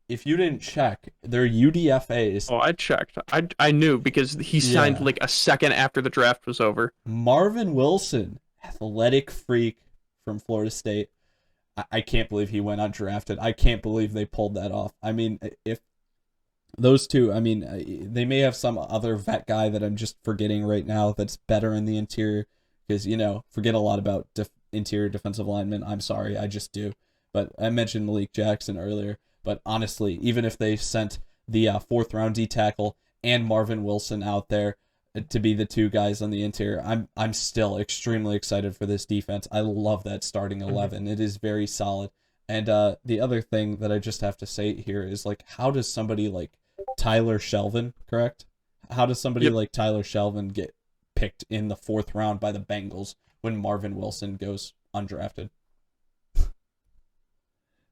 if you didn't check, their UDFAs. Oh, I checked. I knew because he signed like a second after the draft was over. Marvin Wilson, athletic freak from Florida State. I can't believe he went undrafted. I can't believe they pulled that off. I mean, if those two, I mean, they may have some other vet guy that I'm just forgetting right now that's better in the interior because, forget a lot about interior defensive linemen. I'm sorry, I just do. But I mentioned Malik Jackson earlier. But honestly, even if they sent the fourth round D tackle and Marvin Wilson out there to be the two guys on the interior, I'm still extremely excited for this defense. I love that starting 11. It is very solid. And the other thing that I just have to say here is, like, how does somebody like Tyler Shelvin, correct? How does somebody like Tyler Shelvin get picked in the fourth round by the Bengals when Marvin Wilson goes undrafted?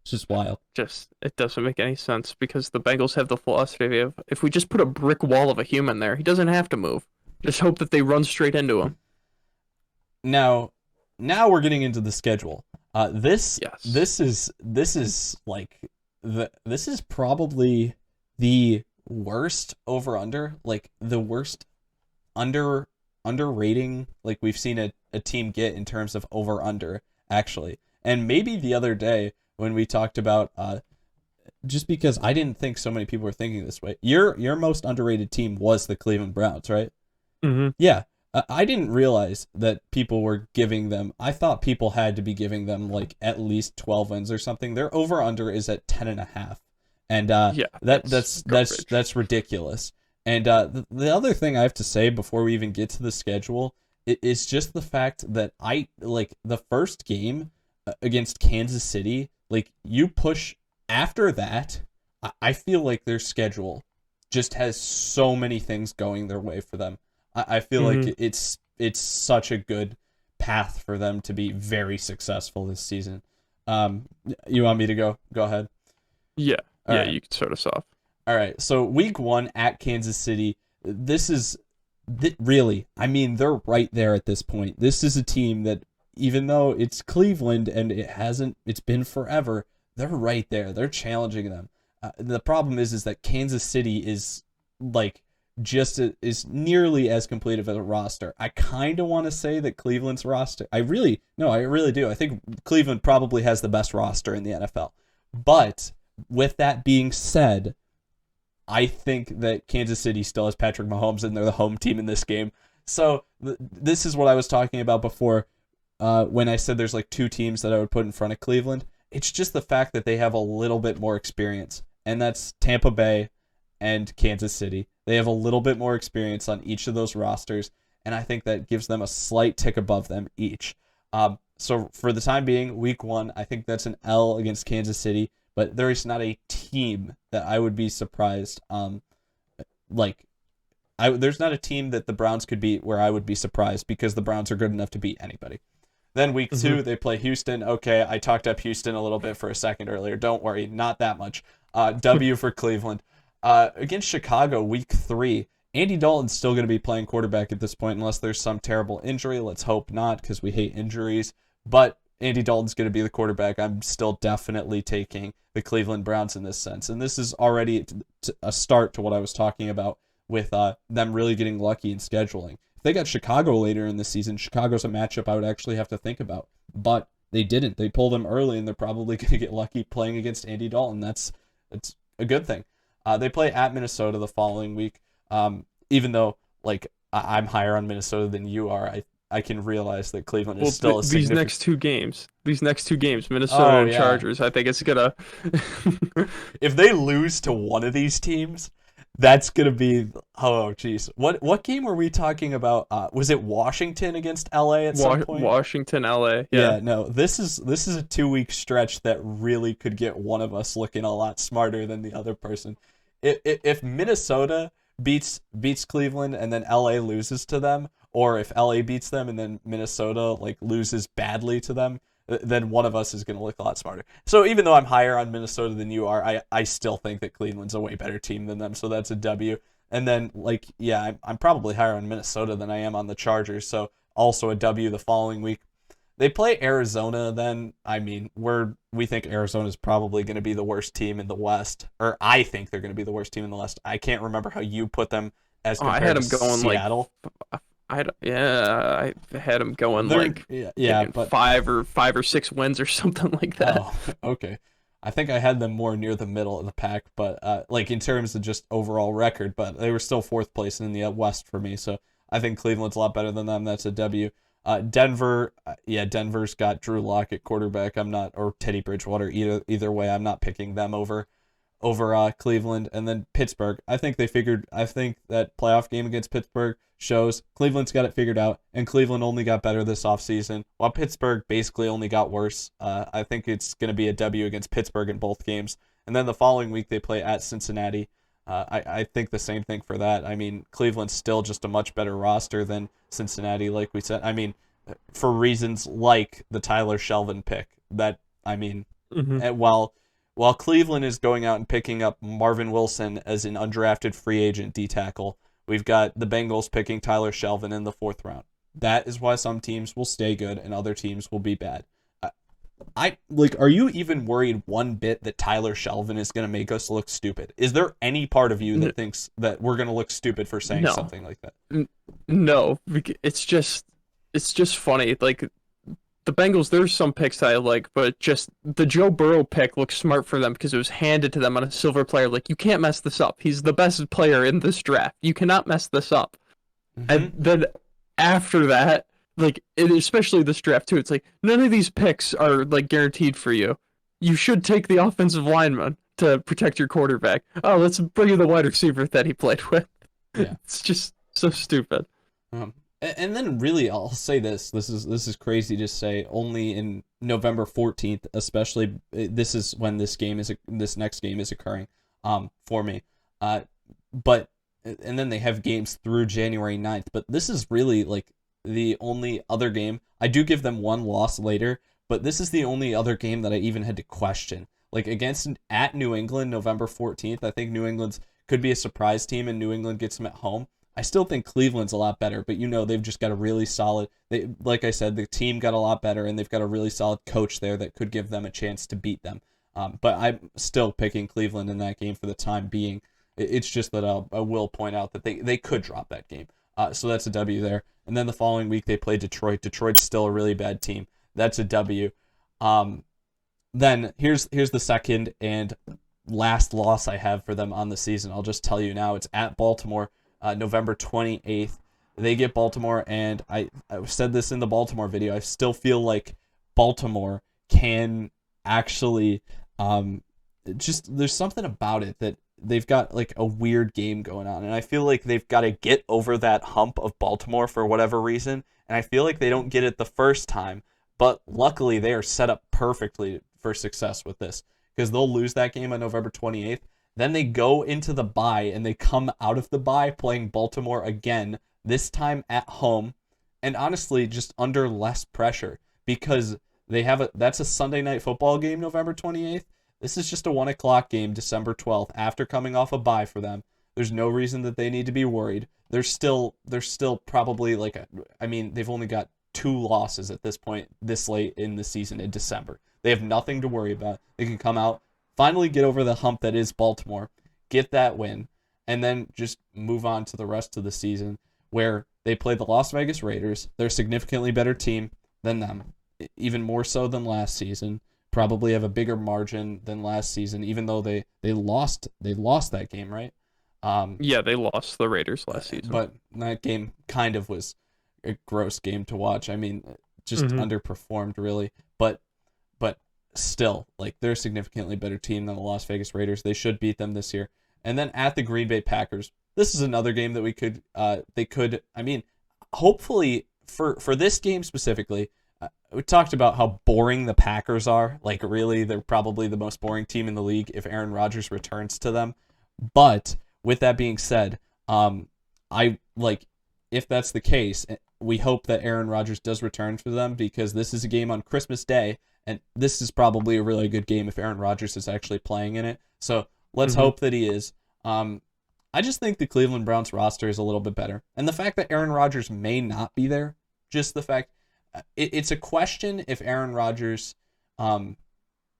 It's just wild. It doesn't make any sense because the Bengals have the philosophy of if we just put a brick wall of a human there, he doesn't have to move. Just hope that they run straight into him. Now we're getting into the schedule. This is probably the worst over under, like the worst under rating like we've seen a team get in terms of over under actually. And maybe the other day when we talked about just because I didn't think so many people were thinking this way. Your most underrated team was the Cleveland Browns, right? Mm-hmm. Yeah. I didn't realize that people were giving them. I thought people had to be giving them like at least 12 wins or something. Their over under is at 10.5, and that's ridiculous. And the other thing I have to say before we even get to the schedule is just the fact that I like the first game against Kansas City. Like you push after that, I feel like their schedule just has so many things going their way for them. I feel like it's such a good path for them to be very successful this season. You want me to go? Go ahead. Yeah. All right. You can start us off. All right. So week 1 at Kansas City. This is really, I mean, they're right there at this point. This is a team that, even though it's Cleveland and it's been forever, they're right there. They're challenging them. The problem is that Kansas City is like is nearly as complete of a roster. I kind of want to say that Cleveland's roster, I really do. I think Cleveland probably has the best roster in the NFL. But with that being said, I think that Kansas City still has Patrick Mahomes and they're the home team in this game. So this is what I was talking about before. When I said there's like two teams that I would put in front of Cleveland, it's just the fact that they have a little bit more experience. and that's Tampa Bay and Kansas City. They have a little bit more experience on each of those rosters, and I think that gives them a slight tick above them each. So for the time being, week 1, I think that's an L against Kansas City, but there is not a team that I would be surprised. There's not a team that the Browns could beat where I would be surprised because the Browns are good enough to beat anybody. Then week 2, they play Houston. Okay, I talked up Houston a little bit for a second earlier. Don't worry, not that much. W for Cleveland. Against Chicago, week 3, Andy Dalton's still going to be playing quarterback at this point unless there's some terrible injury. Let's hope not because we hate injuries. But Andy Dalton's going to be the quarterback. I'm still definitely taking the Cleveland Browns in this sense. And this is already a start to what I was talking about with them really getting lucky in scheduling. If they got Chicago later in the season, Chicago's a matchup I would actually have to think about. But they didn't. They pulled them early, and they're probably going to get lucky playing against Andy Dalton. That's a good thing. They play at Minnesota the following week. Even though I'm higher on Minnesota than you are, I can realize that Cleveland is still a significant... These next two games, Minnesota and Chargers, I think it's gonna... If they lose to one of these teams, that's gonna be... Oh, jeez. What game were we talking about? Was it Washington against LA at some point? Washington, LA, yeah. No, this is a 2-week stretch that really could get one of us looking a lot smarter than the other person. If Minnesota beats Cleveland and then LA loses to them, or if LA beats them and then Minnesota loses badly to them, then one of us is going to look a lot smarter. So even though I'm higher on Minnesota than you are, I still think that Cleveland's a way better team than them, so that's a W. And then I'm probably higher on Minnesota than I am on the Chargers, so also a W the following week. They play Arizona then. I mean, we think Arizona's probably going to be the worst team in the West, or I think they're going to be the worst team in the West. I can't remember how you put them as compared I had to them going Seattle. I had them going but 5 or 6 wins or something like that. Oh, okay. I think I had them more near the middle of the pack, but in terms of just overall record, but they were still 4th place in the West for me, so I think Cleveland's a lot better than them. That's a W. Denver, Denver's got Drew Lock at quarterback. I'm not, or Teddy Bridgewater. Either way, I'm not picking them over Cleveland. And then Pittsburgh. I think that playoff game against Pittsburgh shows Cleveland's got it figured out, and Cleveland only got better this offseason, while Pittsburgh basically only got worse. I think it's going to be a W against Pittsburgh in both games. And then the following week they play at Cincinnati. I think the same thing for that. I mean, Cleveland's still just a much better roster than Cincinnati, like we said. I mean, for reasons like the Tyler Shelvin pick. While Cleveland is going out and picking up Marvin Wilson as an undrafted free agent D-tackle, we've got the Bengals picking Tyler Shelvin in the 4th round. That is why some teams will stay good and other teams will be bad. Are you even worried one bit that Tyler Shelvin is going to make us look stupid? Is there any part of you that thinks that we're going to look stupid for saying something like that? No, it's just funny. The Bengals, there's some picks I like, but just the Joe Burrow pick looks smart for them because it was handed to them on a silver platter. You can't mess this up. He's the best player in this draft. You cannot mess this up. Mm-hmm. And then after that, especially this draft too, it's none of these picks are guaranteed for you. You should take the offensive lineman to protect your quarterback. Oh, let's bring in the wide receiver that he played with. Yeah. It's just so stupid. And then really, I'll say this is crazy to say, only in November 14th, especially, this is when this next game is occurring for me. But and then they have games through January 9th, but this is really the only other game. I do give them one loss later, but this is the only other game that I even had to question. At New England, November 14th, I think New England's could be a surprise team and New England gets them at home. I still think Cleveland's a lot better, but they've just got a really solid, like I said, the team got a lot better and they've got a really solid coach there that could give them a chance to beat them. But I'm still picking Cleveland in that game for the time being. It's just that I will point out that they could drop that game. So that's a W there. And then the following week they play Detroit. Detroit's still a really bad team. That's a W. Then here's the second and last loss I have for them on the season. I'll just tell you now. It's at Baltimore, November 28th. They get Baltimore, and I said this in the Baltimore video. I still feel like Baltimore can actually just there's something about it that they've got like a weird game going on, and I feel like they've got to get over that hump of Baltimore for whatever reason, and I feel like they don't get it the first time, but luckily they are set up perfectly for success with this because they'll lose that game on November 28th. Then they go into the bye and they come out of the bye playing Baltimore again, this time at home, and honestly just under less pressure because that's a Sunday night football game November 28th. This is just a 1 o'clock game December 12th after coming off a bye for them. There's no reason that they need to be worried. They're still probably they've only got 2 losses at this point this late in the season in December. They have nothing to worry about. They can come out, finally get over the hump that is Baltimore, get that win, and then just move on to the rest of the season where they play the Las Vegas Raiders. They're a significantly better team than them, even more so than last season. Probably have a bigger margin than last season, even though they lost that game, right? Yeah, they lost the Raiders last season. But that game kind of was a gross game to watch. I mean, just underperformed really. But still, like they're a significantly better team than the Las Vegas Raiders. They should beat them this year. And then at the Green Bay Packers, this is another game that hopefully for this game specifically, we talked about how boring the Packers are. Like, really, they're probably the most boring team in the league if Aaron Rodgers returns to them. But with that being said, if that's the case, we hope that Aaron Rodgers does return for them because this is a game on Christmas Day, and this is probably a really good game if Aaron Rodgers is actually playing in it. So let's hope that he is. I just think the Cleveland Browns roster is a little bit better. And the fact that Aaron Rodgers may not be there, just the fact... It's a question if Aaron Rodgers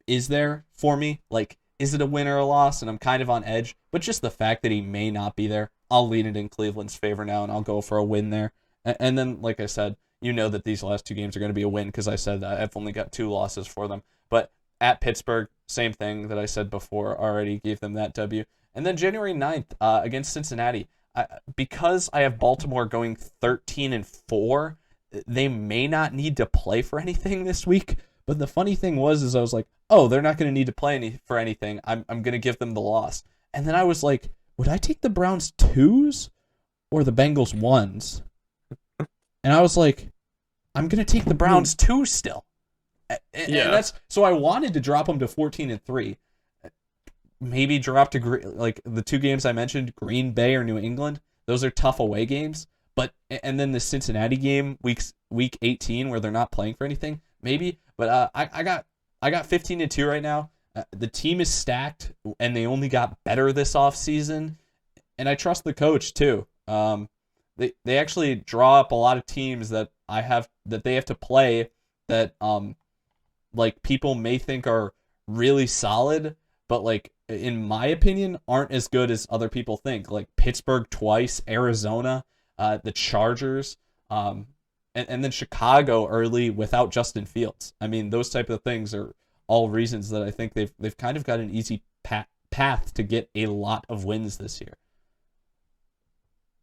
is there for me. Like, is it a win or a loss? And I'm kind of on edge. But just the fact that he may not be there, I'll lean it in Cleveland's favor now, and I'll go for a win there. And then, like I said, you know that these last 2 games are going to be a win because I said that I've only got 2 losses for them. But at Pittsburgh, same thing that I said before, already gave them that W. And then January 9th against Cincinnati. Because I have Baltimore going 13-4, they may not need to play for anything this week. But the funny thing was I was like, oh, they're not going to need to play for anything. I'm going to give them the loss. And then I was like, would I take the Browns 2s or the Bengals 1s? And I was like, I'm going to take the Browns 2 still. And so I wanted to drop them to 14-3. Maybe drop to like the 2 games I mentioned, Green Bay or New England. Those are tough away games. And then the Cincinnati game, week 18, where they're not playing for anything, maybe. But I got 15-2 right now. The team is stacked, and they only got better this offseason. And I trust the coach too. They actually draw up a lot of teams that they have to play that like people may think are really solid, but like in my opinion aren't as good as other people think. Like Pittsburgh twice, Arizona. The Chargers, and then Chicago early without Justin Fields. I mean, those type of things are all reasons that I think they've kind of got an easy path to get a lot of wins this year.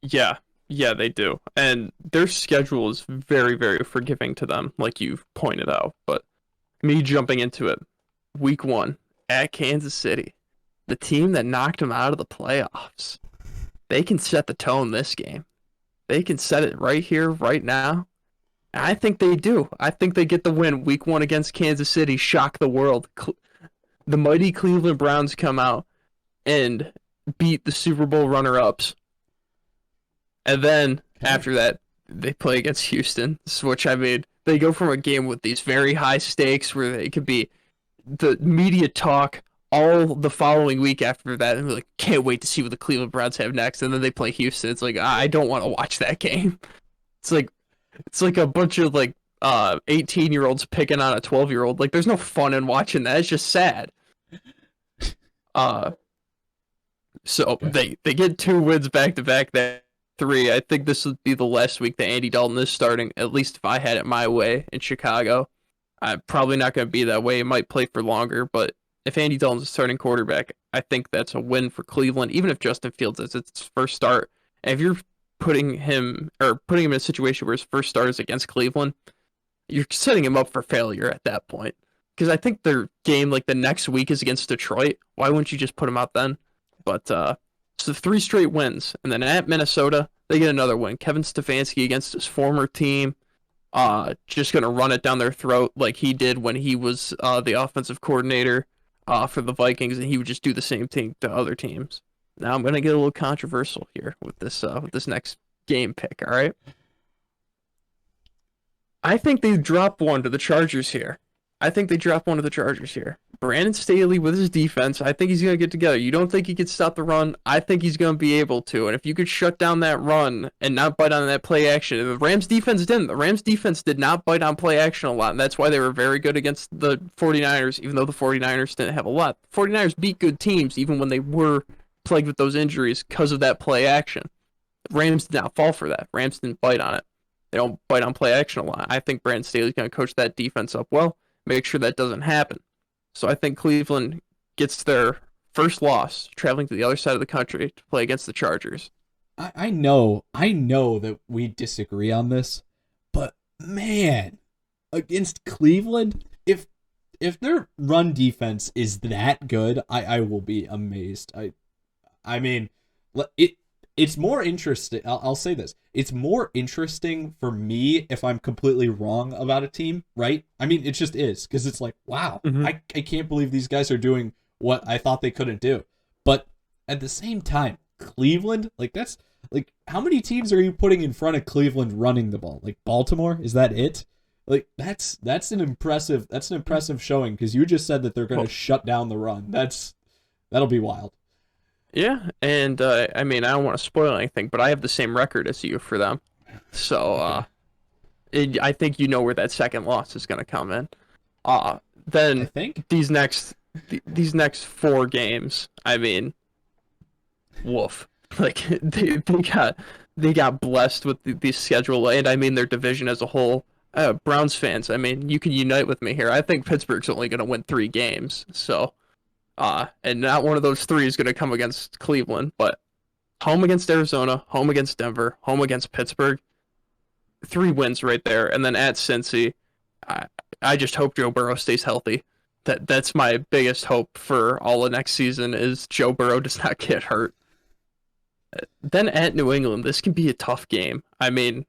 Yeah, they do. And their schedule is very, very forgiving to them, like you've pointed out. But me jumping into it, week 1 at Kansas City, the team that knocked them out of the playoffs, they can set the tone this game. They can set it right here, right now. And I think they do. I think they get the win week 1 against Kansas City, shock the world. The mighty Cleveland Browns come out and beat the Super Bowl runner-ups. And then, after that, they play against Houston, which, I mean, they go from a game with these very high stakes where they could be the media talk all the following week after that, and we're like, can't wait to see what the Cleveland Browns have next. And then they play Houston. It's like, I don't want to watch that game. It's like a bunch of like 18-year-olds picking on a 12-year-old. Like, there's no fun in watching that. It's just sad. So they get 2 wins back to back. That 3. I think this would be the last week that Andy Dalton is starting. At least if I had it my way in Chicago. I'm probably not going to be that way. It might play for longer, but if Andy Dalton's a starting quarterback, I think that's a win for Cleveland, even if Justin Fields is its first start. And if you're putting him in a situation where his first start is against Cleveland, you're setting him up for failure at that point. because I think their game like the next week is against Detroit. Why wouldn't you just put them out then? But so 3 straight wins, and then at Minnesota they get another win. Kevin Stefanski against his former team, just gonna run it down their throat like he did when he was the offensive coordinator for the Vikings, and he would just do the same thing to other teams. Now I'm gonna get a little controversial here with this next game pick. All right, I think they drop one to the Chargers here. I think they drop one to the Chargers here. Brandon Staley with his defense, I think he's going to get together. You don't think he could stop the run? I think he's going to be able to. And if you could shut down that run and not bite on that play action, the Rams defense didn't. The Rams defense did not bite on play action a lot, and that's why they were very good against the 49ers, even though the 49ers didn't have a lot. The 49ers beat good teams even when they were plagued with those injuries because of that play action. The Rams did not fall for that. Rams didn't bite on it. They don't bite on play action a lot. I think Brandon Staley's going to coach that defense up well, make sure that doesn't happen. So I think Cleveland gets their first loss traveling to the other side of the country to play against the Chargers. I know that we disagree on this, but man, against Cleveland, if their run defense is that good, I will be amazed. I mean, it's more interesting. I'll say this. It's more interesting for me if I'm completely wrong about a team, right? I mean, it just is, because it's like, wow, I can't believe these guys are doing what I thought they couldn't do. But at the same time, Cleveland, like that's like, how many teams are you putting in front of Cleveland running the ball? Like Baltimore, is that it? Like that's an impressive showing, because you just said that they're going to shut down the run. That'll be wild. Yeah, and I mean, I don't want to spoil anything, but I have the same record as you for them. So I think you know where that second loss is going to come in. Then I think these next 4 games, I mean, woof. Like they got blessed with the schedule, and I mean their division as a whole. Browns fans, I mean, you can unite with me here. I think Pittsburgh's only going to win 3 games, so. And not one of those 3 is going to come against Cleveland, but home against Arizona, home against Denver, home against Pittsburgh, 3 wins right there. And then at Cincy, I just hope Joe Burrow stays healthy. That's my biggest hope for all of next season, is Joe Burrow does not get hurt. Then at New England, this can be a tough game. I mean,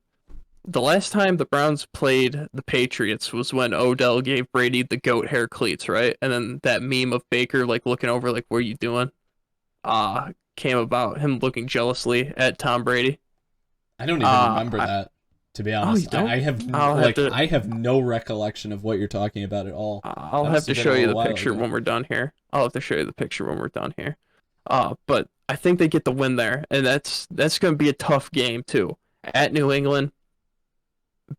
the last time the Browns played the Patriots was when Odell gave Brady the goat hair cleats, right? And then that meme of Baker like looking over like, what are you doing? Came about, him looking jealously at Tom Brady. I don't even remember that, to be honest. Oh, I have no recollection of what you're talking about at all. I'll have to show you the picture when we're done here. But I think they get the win there, and that's going to be a tough game too. At New England,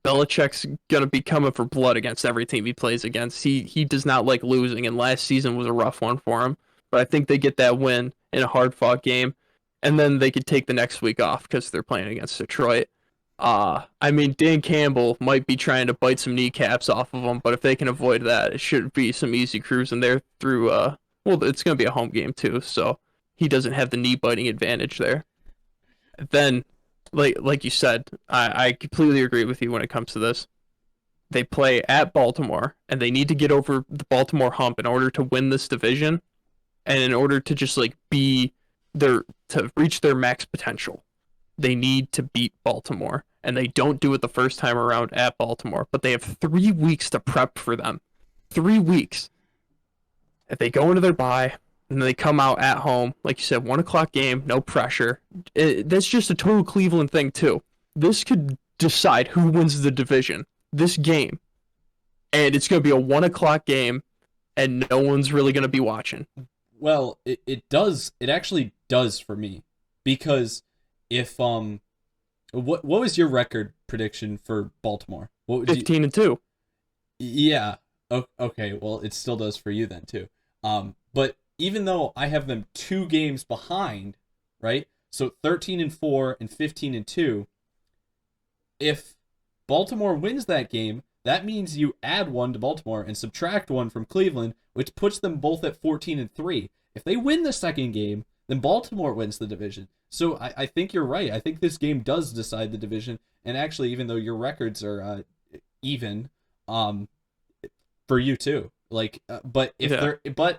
Belichick's going to be coming for blood against every team he plays against. He does not like losing, and last season was a rough one for him. But I think they get that win in a hard-fought game, and then they could take the next week off because they're playing against Detroit. I mean, Dan Campbell might be trying to bite some kneecaps off of them, but if they can avoid that, it should be some easy cruising there through, well, it's going to be a home game too, so he doesn't have the knee-biting advantage there. Then, like you said, I completely agree with you when it comes to this. They play at Baltimore, and they need to get over the Baltimore hump in order to win this division, and in order to just like to reach their max potential. They need to beat Baltimore, and they don't do it the first time around at Baltimore, but they have 3 weeks to prep for them. 3 weeks. If they go into their bye, and they come out at home, like you said, 1 o'clock game, no pressure. That's just a total Cleveland thing, too. This could decide who wins the division. This game. And it's going to be a 1 o'clock game, and no one's really going to be watching. Well, it does. It actually does for me. Because if, what was your record prediction for Baltimore? 15-2. Yeah. Okay, well, it still does for you then, too. But even though I have them 2 games behind, right? So 13-4 and 15-2. If Baltimore wins that game, that means you add 1 to Baltimore and subtract 1 from Cleveland, which puts them both at 14-3. If they win the second game, then Baltimore wins the division. So I think you're right. I think this game does decide the division. And actually, even though your records are even, for you too. Yeah. But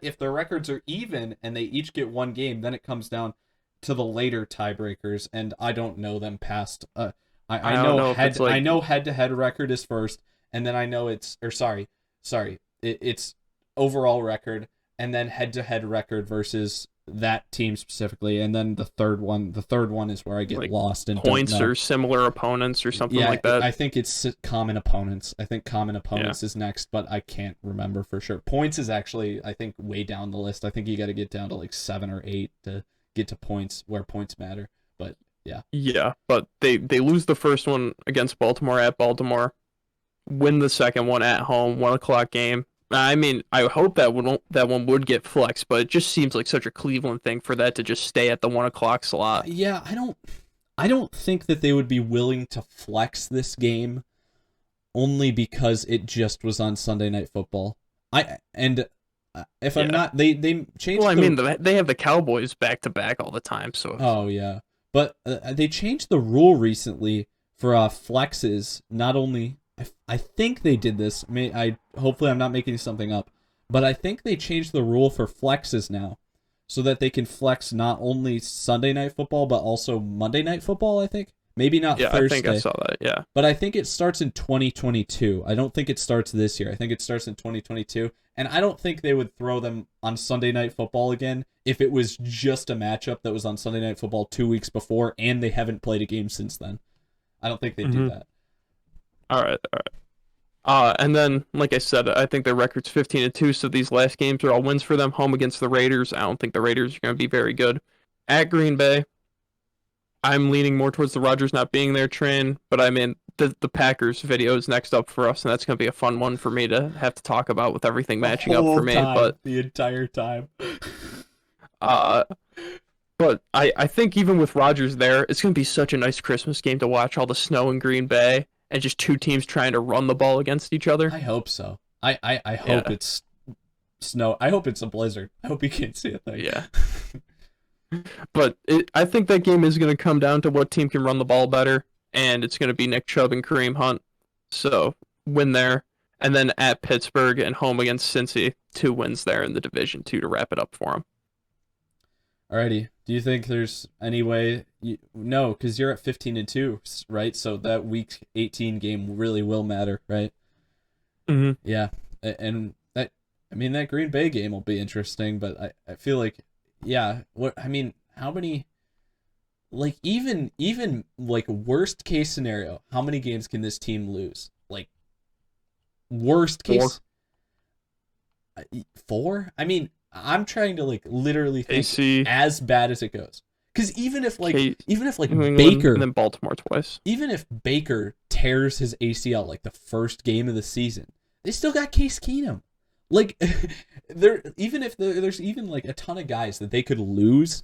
if their records are even and they each get one game, then it comes down to the later tiebreakers, and I don't know them past. I I don't know know if it's like head to head record is first, and then I know it's overall record, and then head to head record versus that team specifically, and then the third one is where I get like lost and don't points know. or similar opponents or something Yeah, like that. I think it's common opponents. I think common Yeah. opponents is next, but I can't remember for sure. Points is actually, I think, way down the list. I think you got to get down to like 7 or 8 to get to points where points matter. But yeah, Yeah, but they lose the first one against Baltimore at Baltimore, win the second one at home, 1 o'clock game. I mean, I hope that one would get flexed, but it just seems like such a Cleveland thing for that to just stay at the 1 o'clock slot. yeah, I don't think that they would be willing to flex this game only because it just was on Sunday Night Football. If I'm Yeah. not, they changed Well, I the mean, they have the Cowboys back to back all the time, so Oh yeah, but they changed the rule recently for flexes. Not only I think they did this. Hopefully I'm not making something up, but I think they changed the rule for flexes now, so that they can flex not only Sunday Night Football but also Monday Night Football. I think maybe not yeah, I think I Thursday, saw that. Yeah. but I think it starts in 2022. I don't think it starts this year. I think it starts in 2022. And I don't think they would throw them on Sunday Night Football again if it was just a matchup that was on Sunday Night Football 2 weeks before and they haven't played a game since then. I don't think they'd do Hmm. that. All right, all right. And then, like I said, I think their record's 15-2, so these last games are all wins for them. Home against the Raiders, I don't think the Raiders are going to be very good. At Green Bay, I'm leaning more towards the Rodgers not being there train, but I mean, the Packers video is next up for us, and that's going to be a fun one for me to have to talk about with everything The matching up for whole me. time, the entire time. Uh, but I think even with Rodgers there, it's going to be such a nice Christmas game to watch all the snow in Green Bay and just two teams trying to run the ball against each other. I hope so. I hope Yeah, it's snow. I hope it's a blizzard. I hope you can't see a thing. yeah. But I think that game is going to come down to what team can run the ball better, and it's going to be Nick Chubb and Kareem Hunt. So win there, and then at Pittsburgh and home against Cincy, 2 wins there in the division, two to wrap it up for them. Alrighty. Do you think there's any way? No, because you're at 15-2, right? So that week 18 game really will matter, right? Mm-hmm. Yeah, and that I mean that Green Bay game will be interesting, but I feel like yeah, how many like even like worst case scenario, how many games can this team lose? Like worst case 4? I mean, I'm trying to like literally think AC, as bad as it goes. Cuz even if like New England, Baker and then Baltimore twice. even if Baker tears his ACL like the first game of the season, they still got Case Keenum. Like even if there's even like a ton of guys that they could lose,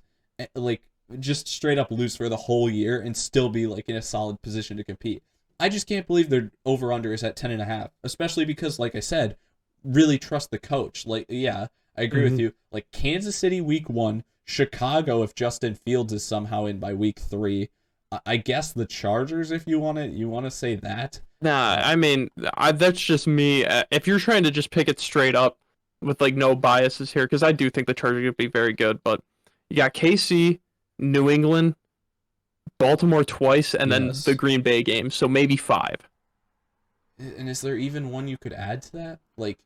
like just straight up lose for the whole year and still be like in a solid position to compete. I just can't believe their over under is at 10.5, especially because like I said, really trust the coach. Like yeah, I agree with you. Like Kansas City week 1, Chicago if Justin Fields is somehow in by week 3. I guess the Chargers if you want to say that. Nah, I mean, that's just me. If you're trying to just pick it straight up with like no biases here, because I do think the Chargers would be very good, but you got KC, New England, Baltimore twice, and then Yes. the Green Bay game, so maybe 5. And is there even one you could add to that? Like,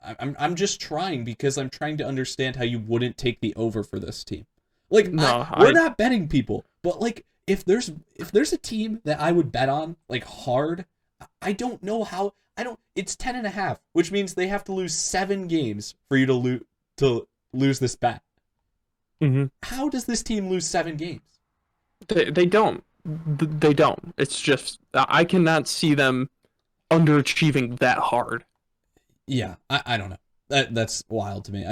I'm just trying because I'm trying to understand how you wouldn't take the over for this team. Like, No, we're not betting people, but like, if there's a team that I would bet on like hard, I don't know how. I don't. It's 10.5, which means they have to lose 7 games for you to lose this bet. Mm-hmm. How does this team lose 7 games? They don't. They don't. It's just I cannot see them underachieving that hard. Yeah, I don't know. That's wild to me.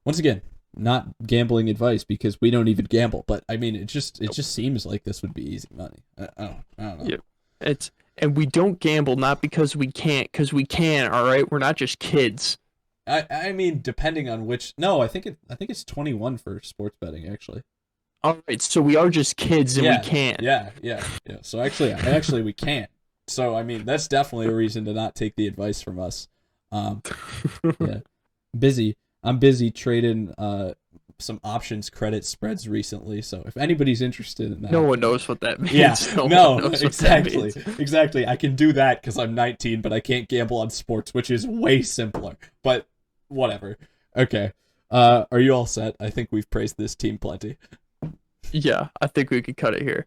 Once again, not gambling advice because we don't even gamble, but I mean it just seems like this would be easy money. I don't know. Yeah, and we don't gamble not because we can't, because we can. All right, we're not just kids. I mean depending on which. No, I think it's 21 for sports betting actually. All right, so we are just kids and we can. Yeah. So actually we can't. So I mean that's definitely a reason to not take the advice from us. Um, yeah, busy. I'm busy trading some options credit spreads recently. So if anybody's interested in No that, one knows what that means. yeah, No one no, knows what that exactly, means. exactly. I can do that because I'm 19, but I can't gamble on sports, which is way simpler. But whatever. Okay. Are you all set? I think we've praised this team plenty. Yeah, I think we could cut it here.